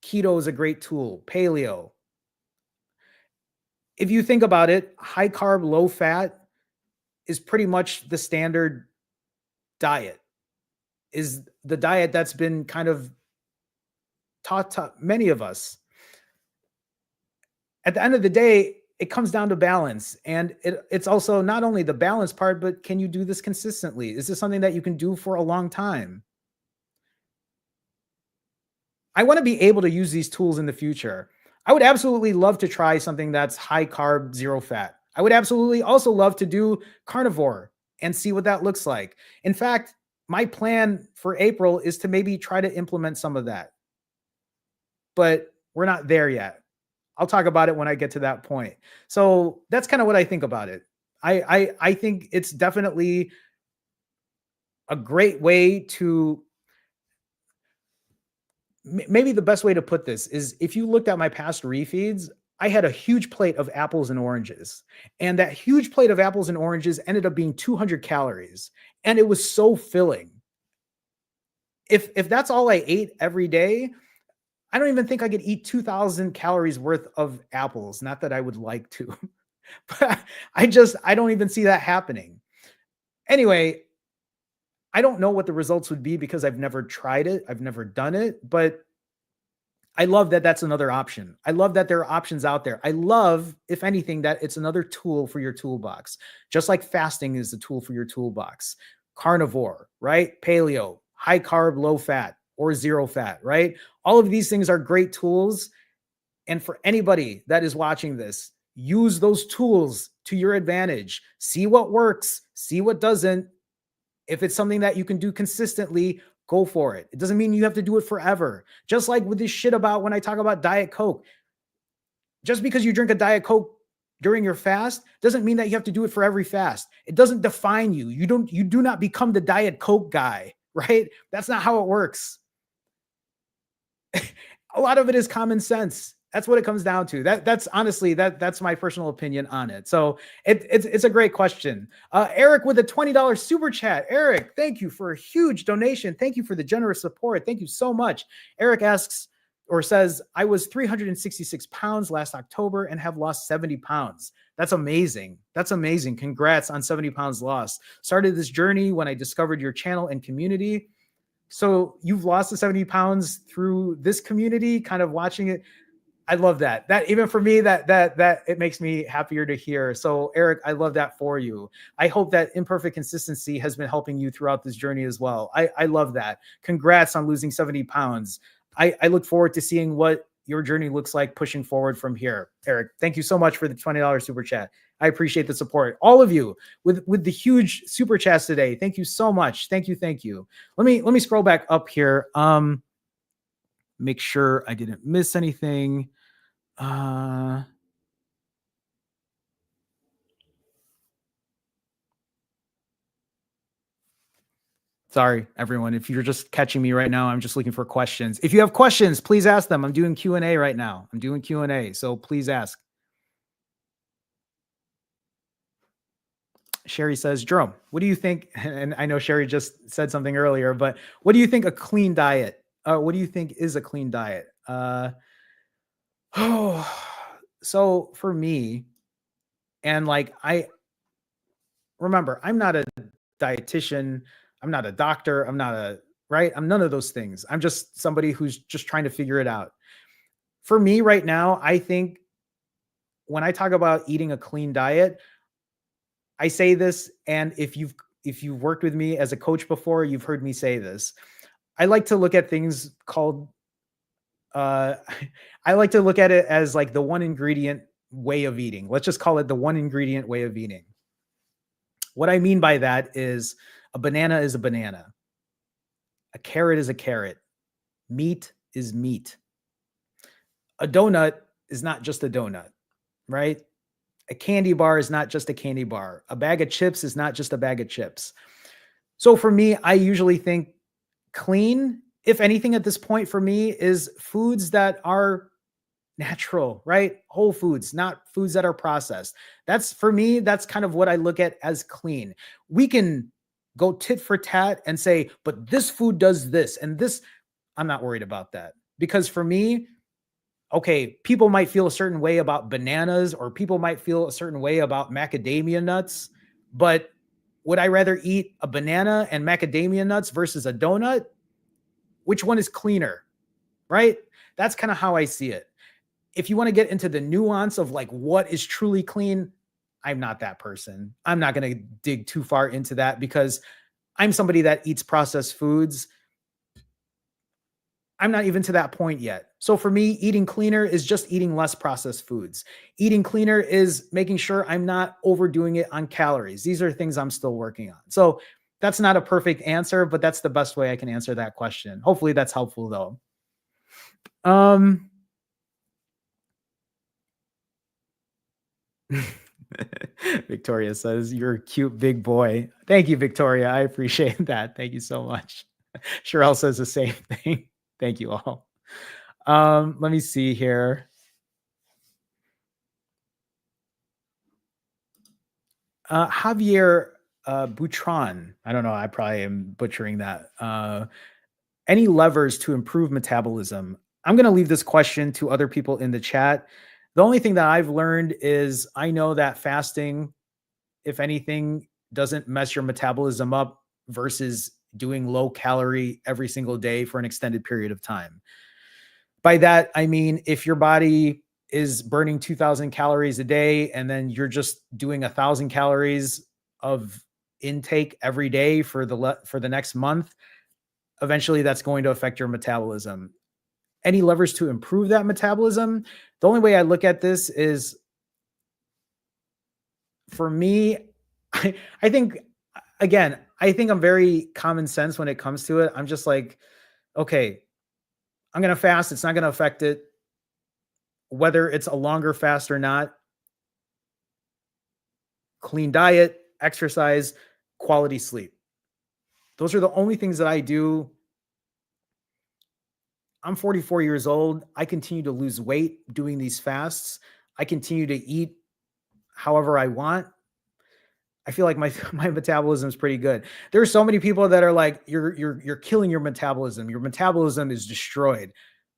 Keto is a great tool. Paleo. If you think about it, high carb, low fat is pretty much the standard diet, is the diet that's been kind of taught to many of us. At the end of the day, it comes down to balance. And it's also not only the balance part, but can you do this consistently? Is this something that you can do for a long time? I want to be able to use these tools in the future. I would absolutely love to try something that's high carb, zero fat. I would absolutely also love to do carnivore and see what that looks like. In fact, my plan for April is to maybe try to implement some of that, but we're not there yet. I'll talk about it when I get to that point. So that's kind of what I think about it. I think it's definitely a great way to maybe the best way to put this is if you looked at my past refeeds, I had a huge plate of apples and oranges. And that huge plate of apples and oranges ended up being 200 calories. And it was so filling. If that's all I ate every day, I don't even think I could eat 2,000 calories worth of apples. Not that I would like to, but I don't even see that happening. Anyway, I don't know what the results would be because I've never tried it. I've never done it, but I love that that's another option. I love that there are options out there. I love, if anything, that it's another tool for your toolbox, just like fasting is the tool for your toolbox. Carnivore, right? Paleo, high carb, low fat, or zero fat, right? All of these things are great tools. And for anybody that is watching this, use those tools to your advantage. See what works, see what doesn't. If it's something that you can do consistently, go for it. It doesn't mean you have to do it forever. Just like with this shit about when I talk about Diet Coke, just because you drink a Diet Coke during your fast doesn't mean that you have to do it for every fast. It doesn't define you. You do not become the Diet Coke guy, right? That's not how it works. A lot of it is common sense. That's what it comes down to. That's honestly that's my personal opinion on it. So it's a great question. Eric with a $20 super chat. Eric, thank you for a huge donation. Thank you for the generous support. Thank you so much. Eric asks or says, I was 366 pounds last October and have lost 70 pounds. That's amazing. That's amazing. Congrats on 70 pounds lost. Started this journey when I discovered your channel and community. So you've lost the 70 pounds through this community, kind of watching it. I love that. That even for me, that it makes me happier to hear. So Eric, I love that for you. I hope that imperfect consistency has been helping you throughout this journey as well. I love that. Congrats on losing 70 pounds. I look forward to seeing what your journey looks like pushing forward from here. Eric, thank you so much for the $20 super chat. I appreciate the support. All of you with the huge super chats today. Thank you so much. Thank you. Thank you. Let me scroll back up here. Make sure I didn't miss anything. Sorry, everyone. If you're just catching me right now, I'm just looking for questions. If you have questions, please ask them. I'm doing Q&A right now. I'm doing Q&A, so please ask. Sherry says, Jerome, what do you think? And I know Sherry just said something earlier, but what do you think a clean diet What do you think is a clean diet? Oh, so for me, and like I remember, I'm not a dietitian, I'm not a doctor, I'm not a right, I'm none of those things. I'm just somebody who's just trying to figure it out. For me right now, I think when I talk about eating a clean diet, I say this, and if you've worked with me as a coach before, you've heard me say this. I like to look at things called uh I like to look at it as like the one ingredient way of eating. Let's just call it the one ingredient way of eating. What I mean by that is a banana is a banana. A carrot is a carrot. Meat is meat. A donut is not just a donut, right? A candy bar is not just a candy bar. A bag of chips is not just a bag of chips. So for me, I usually think clean, if anything at this point for me, is foods that are natural, right? Whole foods, not foods that are processed. That's for me, that's kind of what I look at as clean. We can go tit for tat and say, but this food does this and this. I'm not worried about that because for me, okay, people might feel a certain way about bananas or people might feel a certain way about macadamia nuts, but would I rather eat a banana and macadamia nuts versus a donut? Which one is cleaner, right? That's kind of how I see it. If you want to get into the nuance of like what is truly clean, I'm not that person. I'm not going to dig too far into that because I'm somebody that eats processed foods. I'm not even to that point yet. So for me, eating cleaner is just eating less processed foods. Eating cleaner is making sure I'm not overdoing it on calories. These are things I'm still working on. So that's not a perfect answer, but that's the best way I can answer that question. Hopefully that's helpful though. Um Victoria says, "You're a cute big boy." Thank you, Victoria. I appreciate that. Thank you so much. Sherelle says the same thing. Thank you all. Let me see here. Javier Butron. I don't know. I probably am butchering that. Any levers to improve metabolism? I'm going to leave this question to other people in the chat. The only thing that I've learned is I know that fasting, if anything, doesn't mess your metabolism up versus doing low calorie every single day for an extended period of time. By that, I mean, if your body is burning 2000 calories a day and then you're just doing 1000 calories of intake every day for the next month, eventually that's going to affect your metabolism. Any levers to improve that metabolism? The only way I look at this is for me, I think again, I think I'm very common sense when it comes to it. I'm just like, okay, I'm going to fast. It's not going to affect it. Whether it's a longer fast or not, clean diet, exercise, quality sleep. Those are the only things that I do. I'm 44 years old. I continue to lose weight doing these fasts. I continue to eat however I want. I feel like my my metabolism is pretty good. There are so many people that are like, you're killing your metabolism. Your metabolism is destroyed.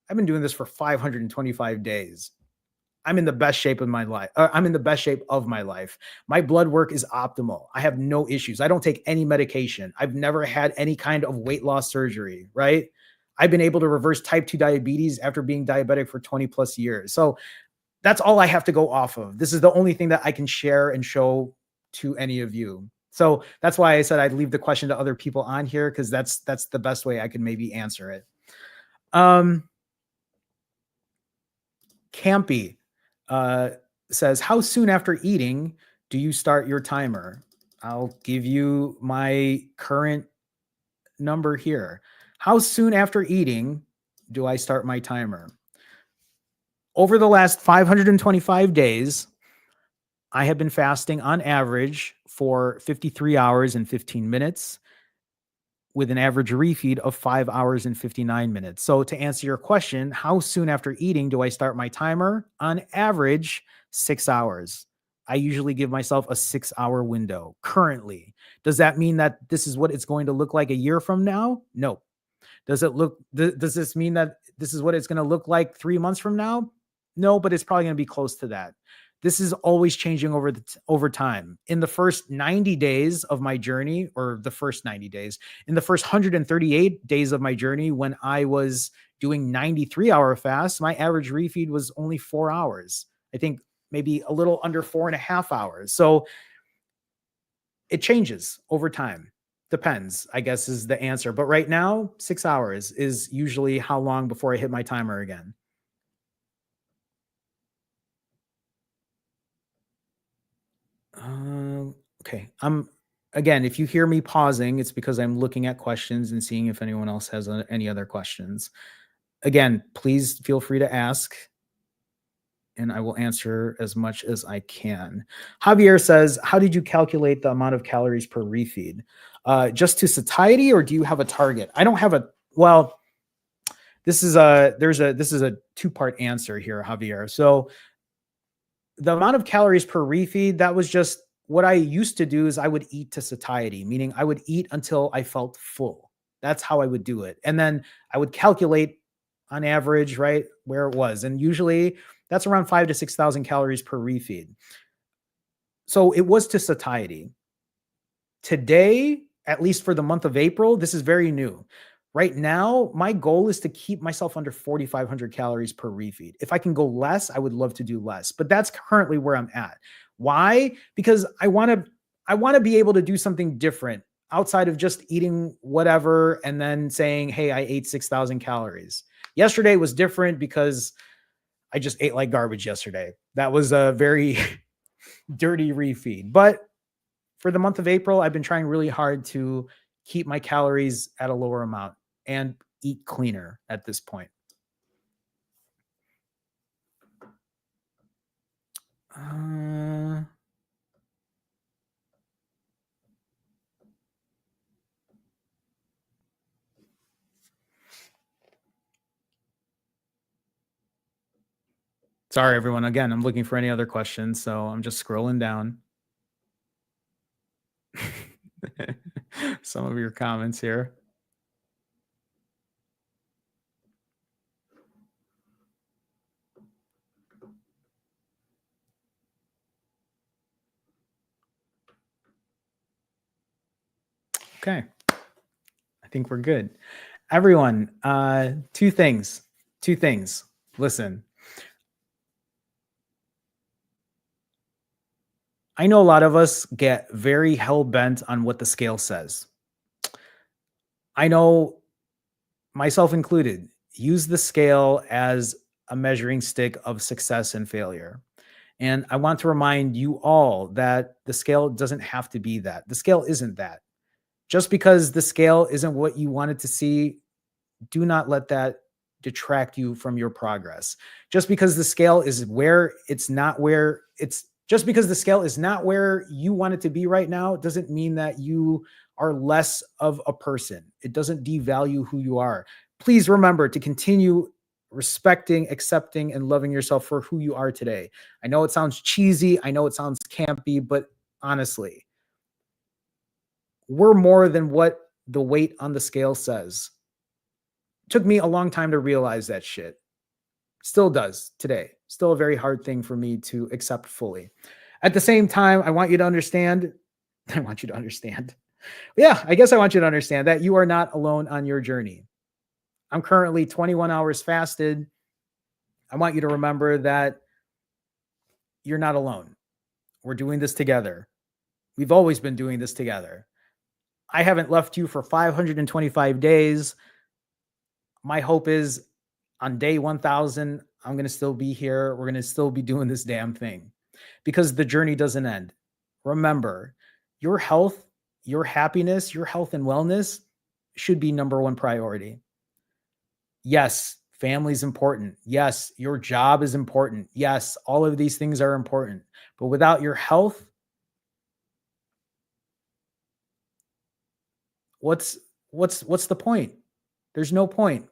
I've been doing this for 525 days. I'm in the best shape of my life. I'm in the best shape of my life. My blood work is optimal. I have no issues. I don't take any medication. I've never had any kind of weight loss surgery, right? I've been able to reverse type 2 diabetes after being diabetic for 20 plus years. So that's all I have to go off of. This is the only thing that I can share and show to any of you. So that's why I said I'd leave the question to other people on here because that's the best way I can maybe answer it. Campy uh, says, "How soon after eating do you start your timer?" I'll give you my current number here. How soon after eating do I start my timer? Over the last 525 days, I have been fasting on average for 53 hours and 15 minutes with an average refeed of 5 hours and 59 minutes. So to answer your question, how soon after eating do I start my timer? On average, 6 hours. I usually give myself a 6-hour window currently. Does that mean that this is what it's going to look like a year from now? No. Does this mean that this is what it's going to look like 3 months from now? No, but it's probably going to be close to that. This is always changing over time. In the first 90 days of my journey, or the first 90 days, in the first 138 days of my journey, when I was doing 93-hour fasts, my average refeed was only 4 hours. I think maybe a little under 4.5 hours. So it changes over time. Depends, I guess, is the answer. But right now, 6 hours is usually how long before I hit my timer again. Okay. Again, if you hear me pausing, it's because I'm looking at questions and seeing if anyone else has any other questions. Again, please feel free to ask, and I will answer as much as I can. Javier says, "How did you calculate the amount of calories per refeed? Just to satiety, or do you have a target?" I don't have a well. This is a two-part answer here, Javier. So the amount of calories per refeed, that was just what I used to do. Is I would eat to satiety, meaning I would eat until I felt full. That's how I would do it. And then I would calculate on average, right, where it was. And usually that's around 5 to 6,000 calories per refeed. So it was to satiety. Today, at least for the month of April, this is very new. Right now, my goal is to keep myself under 4,500 calories per refeed. If I can go less, I would love to do less, but that's currently where I'm at. Why? Because I want to be able to do something different outside of just eating whatever and then saying, "Hey, I ate 6,000 calories." Yesterday was different because I just ate like garbage yesterday. That was a very dirty refeed. But for the month of April, I've been trying really hard to keep my calories at a lower amount and eat cleaner at this point. Uh, Sorry, everyone. Again, I'm looking for any other questions, so I'm just scrolling down. Some of your comments here. Okay. I think we're good. Everyone, two things. Two things. Listen, I know a lot of us get very hell bent on what the scale says. I know, myself included, use the scale as a measuring stick of success and failure. And I want to remind you all that the scale doesn't have to be that. The scale isn't that. Just because the scale isn't what you wanted to see, do not let that detract you from your progress. Just because the scale is where it's not where it's just because the scale is not where you want it to be right now doesn't mean that you are less of a person. It doesn't devalue who you are. Please remember to continue respecting, accepting, and loving yourself for who you are today. I know it sounds cheesy, I know it sounds campy, but honestly, we're more than what the weight on the scale says. Took me a long time to realize that shit. Still does today. Still a very hard thing for me to accept fully. At the same time, I want you to understand. I want you to understand. Yeah, I guess I want you to understand that you are not alone on your journey. I'm currently 21 hours fasted. I want you to remember that you're not alone. We're doing this together. We've always been doing this together. I haven't left you for 525 days. My hope is on day 1000, I'm going to still be here. We're going to still be doing this damn thing because the journey doesn't end. Remember, your health, your happiness, your health and wellness should be number one priority. Yes, family is important. Yes, your job is important. Yes, all of these things are important. But without your health, what's the point? There's no point.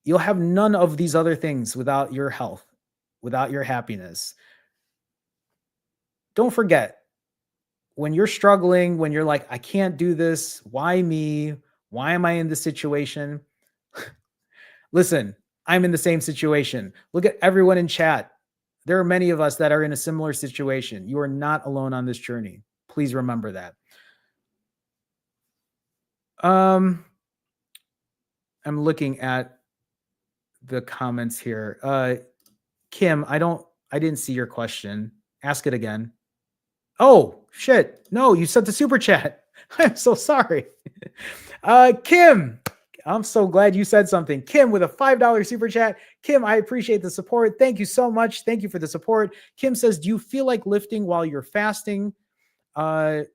You'll have none of these other things without your health, without your happiness. Don't forget, when you're struggling, when you're like, "I can't do this, why me? Why am I in this situation? Listen, I'm in the same situation. Look at everyone in chat. There are many of us that are in a similar situation. You are not alone on this journey. Please remember that. I'm looking at the comments here. Kim, I didn't see your question. Ask it again. Oh, shit. No, you sent the super chat. I'm so sorry. Kim, I'm so glad you said something. Kim with a $5 super chat. Kim, I appreciate the support. Thank you so much. Thank you for the support. Kim says, do you feel like lifting while you're fasting? Do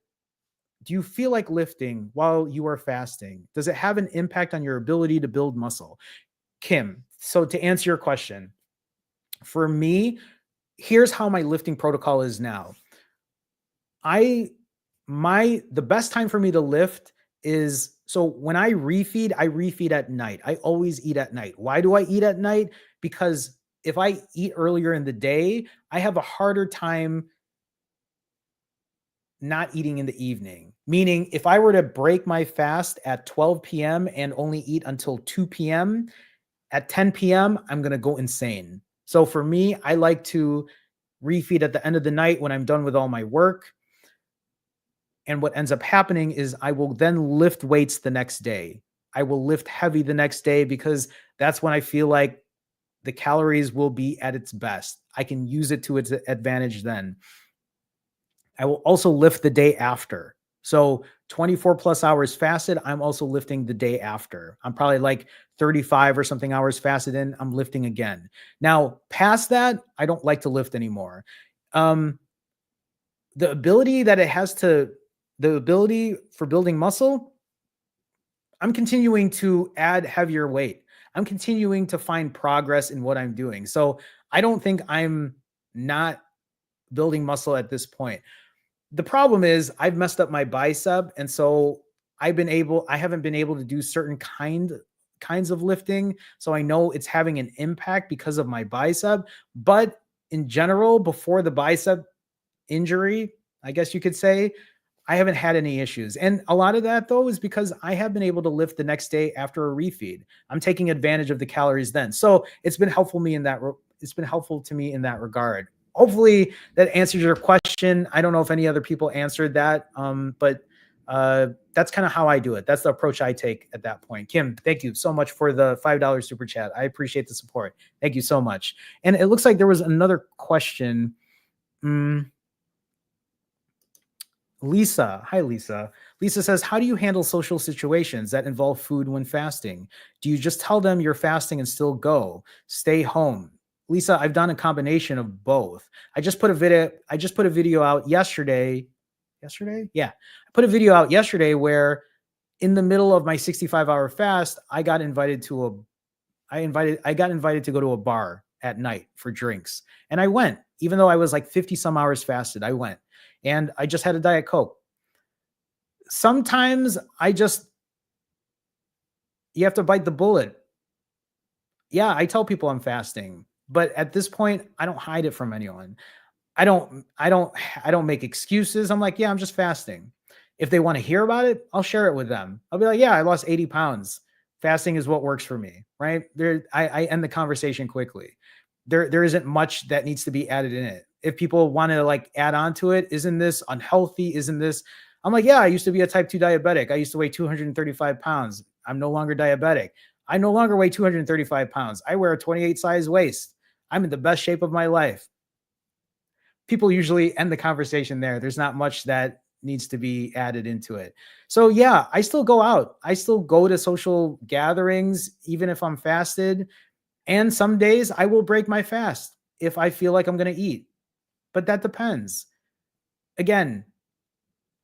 you feel like lifting while you are fasting? Does it have an impact on your ability to build muscle? Kim, so to answer your question, for me, here's how my lifting protocol is now. The best time for me to lift is, so when I refeed at night. I always eat at night. Why do I eat at night? Because if I eat earlier in the day, I have a harder time not eating in the evening. Meaning, if I were to break my fast at 12 p.m. and only eat until 2 p.m., at 10 p.m., I'm going to go insane. So for me, I like to refeed at the end of the night when I'm done with all my work. And what ends up happening is I will then lift weights the next day. I will lift heavy the next day because that's when I feel like the calories will be at its best. I can use it to its advantage then. I will also lift the day after. So 24 plus hours fasted, I'm also lifting the day after. I'm probably like 35 or something hours fasted in, I'm lifting again. Now, past that, I don't like to lift anymore. The ability that it has to, the ability for building muscle, I'm continuing to add heavier weight. I'm continuing to find progress in what I'm doing. So I don't think I'm not building muscle at this point. The problem is I've messed up my bicep. And so I haven't been able to do certain kinds of lifting. So I know it's having an impact because of my bicep. But in general, before the bicep injury, I guess you could say, I haven't had any issues. And a lot of that, though, is because I have been able to lift the next day after a refeed. I'm taking advantage of the calories then. So it's been helpful to me in that regard. Hopefully that answers your question. I don't know if any other people answered that, but that's kind of how I do it. That's the approach I take at that point. Kim, thank you so much for the $5 super chat. I appreciate the support. Thank you so much. And it looks like there was another question. Lisa. Hi, Lisa. Lisa says, how do you handle social situations that involve food when fasting? Do you just tell them you're fasting and still go? Stay home? Lisa, I've done a combination of both. I just put a video out yesterday. Yesterday? Yeah. I put a video out yesterday where in the middle of my 65-hour fast, I got invited to go to a bar at night for drinks. And I went, even though I was like 50 some hours fasted, I went. And I just had a Diet Coke. Sometimes you have to bite the bullet. Yeah, I tell people I'm fasting, but at this point, I don't hide it from anyone. I don't make excuses. I'm like, yeah, I'm just fasting. If they want to hear about it, I'll share it with them. I'll be like, yeah, I lost 80 pounds. Fasting is what works for me, right? I end the conversation quickly. There isn't much that needs to be added in it. If people want to like add on to it, isn't this unhealthy? Isn't this? I'm like, yeah, I used to be a type 2 diabetic. I used to weigh 235 pounds. I'm no longer diabetic. I no longer weigh 235 pounds. I wear a 28 size waist. I'm in the best shape of my life. People usually end the conversation there. There's not much that needs to be added into it. So yeah, I still go out. I still go to social gatherings, even if I'm fasted. And some days I will break my fast if I feel like I'm going to eat. But that depends. Again,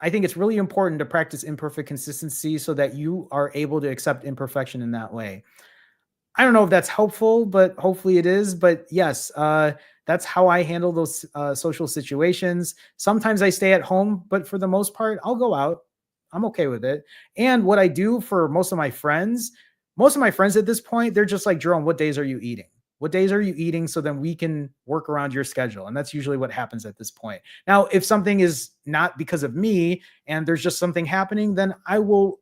I think it's really important to practice imperfect consistency so that you are able to accept imperfection in that way. I don't know if that's helpful, but hopefully it is. But yes, that's how I handle those social situations. Sometimes I stay at home, but for the most part, I'll go out. I'm okay with it. And what I do for most of my friends at this point, they're just like, Jerome, what days are you eating? What days are you eating? So then we can work around your schedule. And that's usually what happens at this point. Now, if something is not because of me and there's just something happening, then I will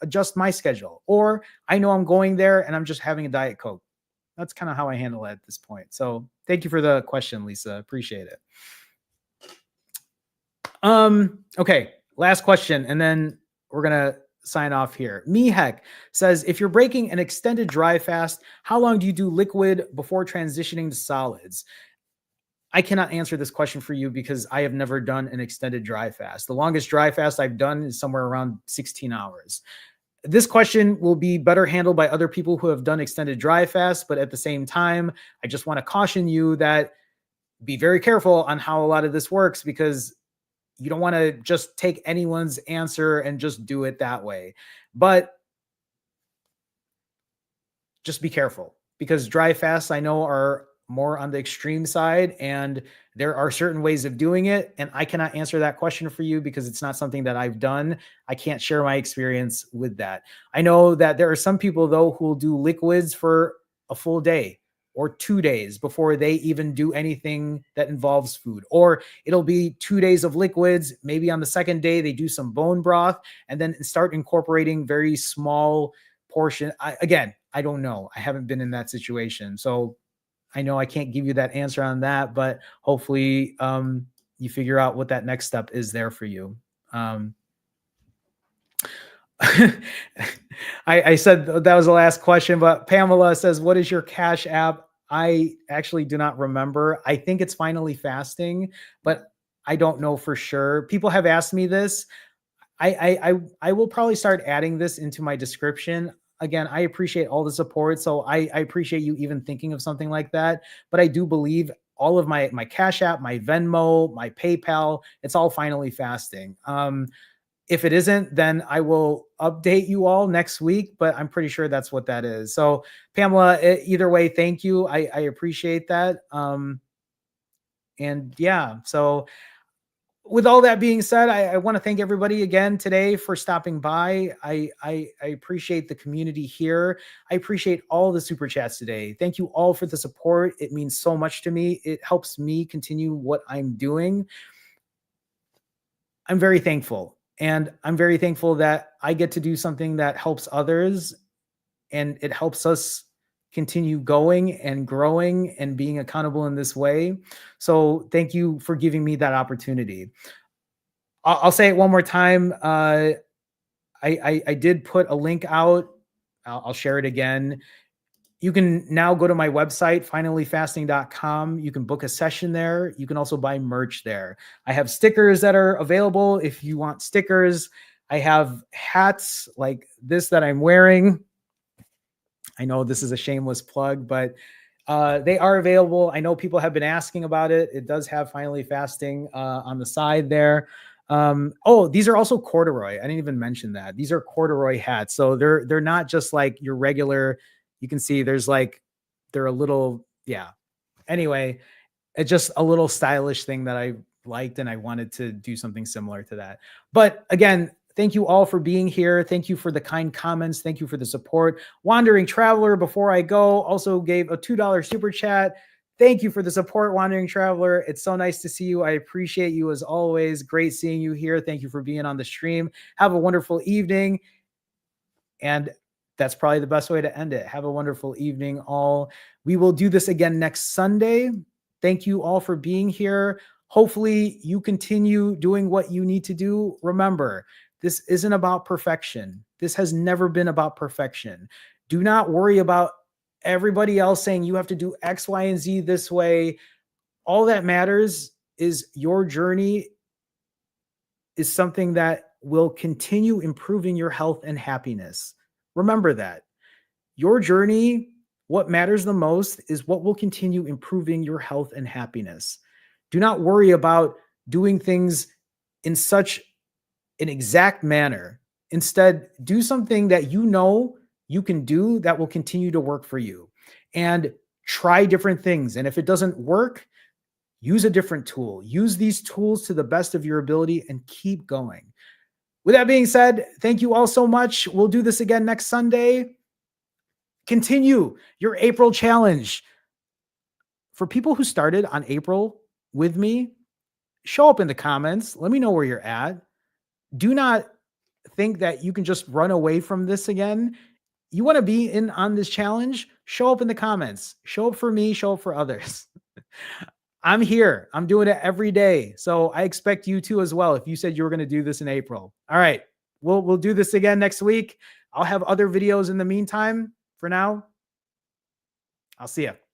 adjust my schedule, or I know I'm going there and I'm just having a Diet Coke. That's kind of how I handle it at this point. So thank you for the question, Lisa. Appreciate it. Okay, last question, and then we're gonna sign off here. Mehek says, if you're breaking an extended dry fast, how long do you do liquid before transitioning to solids? I cannot answer this question for you because I have never done an extended dry fast. The longest dry fast I've done is somewhere around 16 hours. This question will be better handled by other people who have done extended dry fasts, but at the same time, I just want to caution you that be very careful on how a lot of this works, because you don't want to just take anyone's answer and just do it that way. But just be careful, because dry fasts I know are more on the extreme side, and there are certain ways of doing it. And I cannot answer that question for you because it's not something that I've done. I can't share my experience with that. I know that there are some people, though, who will do liquids for a full day or 2 days before they even do anything that involves food. Or it'll be 2 days of liquids. Maybe on the second day, they do some bone broth and then start incorporating very small portion. Again, I don't know. I haven't been in that situation. So I know I can't give you that answer on that, but hopefully you figure out what that next step is there for you. I said that was the last question, but Pamela says, what is your Cash App? I actually do not remember. I think it's Finally Fasting, but I don't know for sure. People have asked me this. I will probably start adding this into my description. Again, I appreciate all the support. So I appreciate you even thinking of something like that. But I do believe all of my Cash App, my Venmo, my PayPal, it's all Finally Fasting. If it isn't, then I will update you all next week, but I'm pretty sure that's what that is. So Pamela, either way, thank you. I appreciate that. And yeah, so with all that being said, I want to thank everybody again today for stopping by. I appreciate the community here. I appreciate all the super chats today. Thank you all for the support. It means so much to me. It helps me continue what I'm doing. I'm very thankful. And I'm very thankful that I get to do something that helps others, and it helps us continue going and growing and being accountable in this way. So thank you for giving me that opportunity. I'll say it one more time. I did put a link out. I'll share it again. You can now go to my website, finallyfasting.com. You can book a session there. You can also buy merch there. I have stickers that are available if you want stickers. I have hats like this that I'm wearing. I know this is a shameless plug, but they are available. I know people have been asking about it. It does have Finally Fasting on the side there. Oh, these are also corduroy. I didn't even mention that. These are corduroy hats. So they're not just like your regular. You can see there's like, they're a little, yeah. Anyway, it's just a little stylish thing that I liked, and I wanted to do something similar to that. But again, thank you all for being here. Thank you for the kind comments. Thank you for the support. Wandering Traveler, before I go, also gave a $2 super chat. Thank you for the support, Wandering Traveler. It's so nice to see you. I appreciate you as always. Great seeing you here. Thank you for being on the stream. Have a wonderful evening. And that's probably the best way to end it. Have a wonderful evening, all. We will do this again next Sunday. Thank you all for being here. Hopefully you continue doing what you need to do. Remember, this isn't about perfection. This has never been about perfection. Do not worry about everybody else saying you have to do X, Y, and Z this way. All that matters is your journey is something that will continue improving your health and happiness. Remember that. Your journey, what matters the most is what will continue improving your health and happiness. Do not worry about doing things in such an exact manner. Instead, do something that you know you can do that will continue to work for you. And try different things. And if it doesn't work, use a different tool. Use these tools to the best of your ability and keep going. With that being said, thank you all so much. We'll do this again next Sunday. Continue your April challenge. For people who started on April with me, show up in the comments. Let me know where you're at. Do not think that you can just run away from this again, you want to be in on this challenge, show up in the comments. Show up for me, show up for others. I'm here. I'm doing it every day. So I expect you to as well if you said you were going to do this in April. All right. We'll do this again next week. I'll have other videos in the meantime. For now, I'll see you.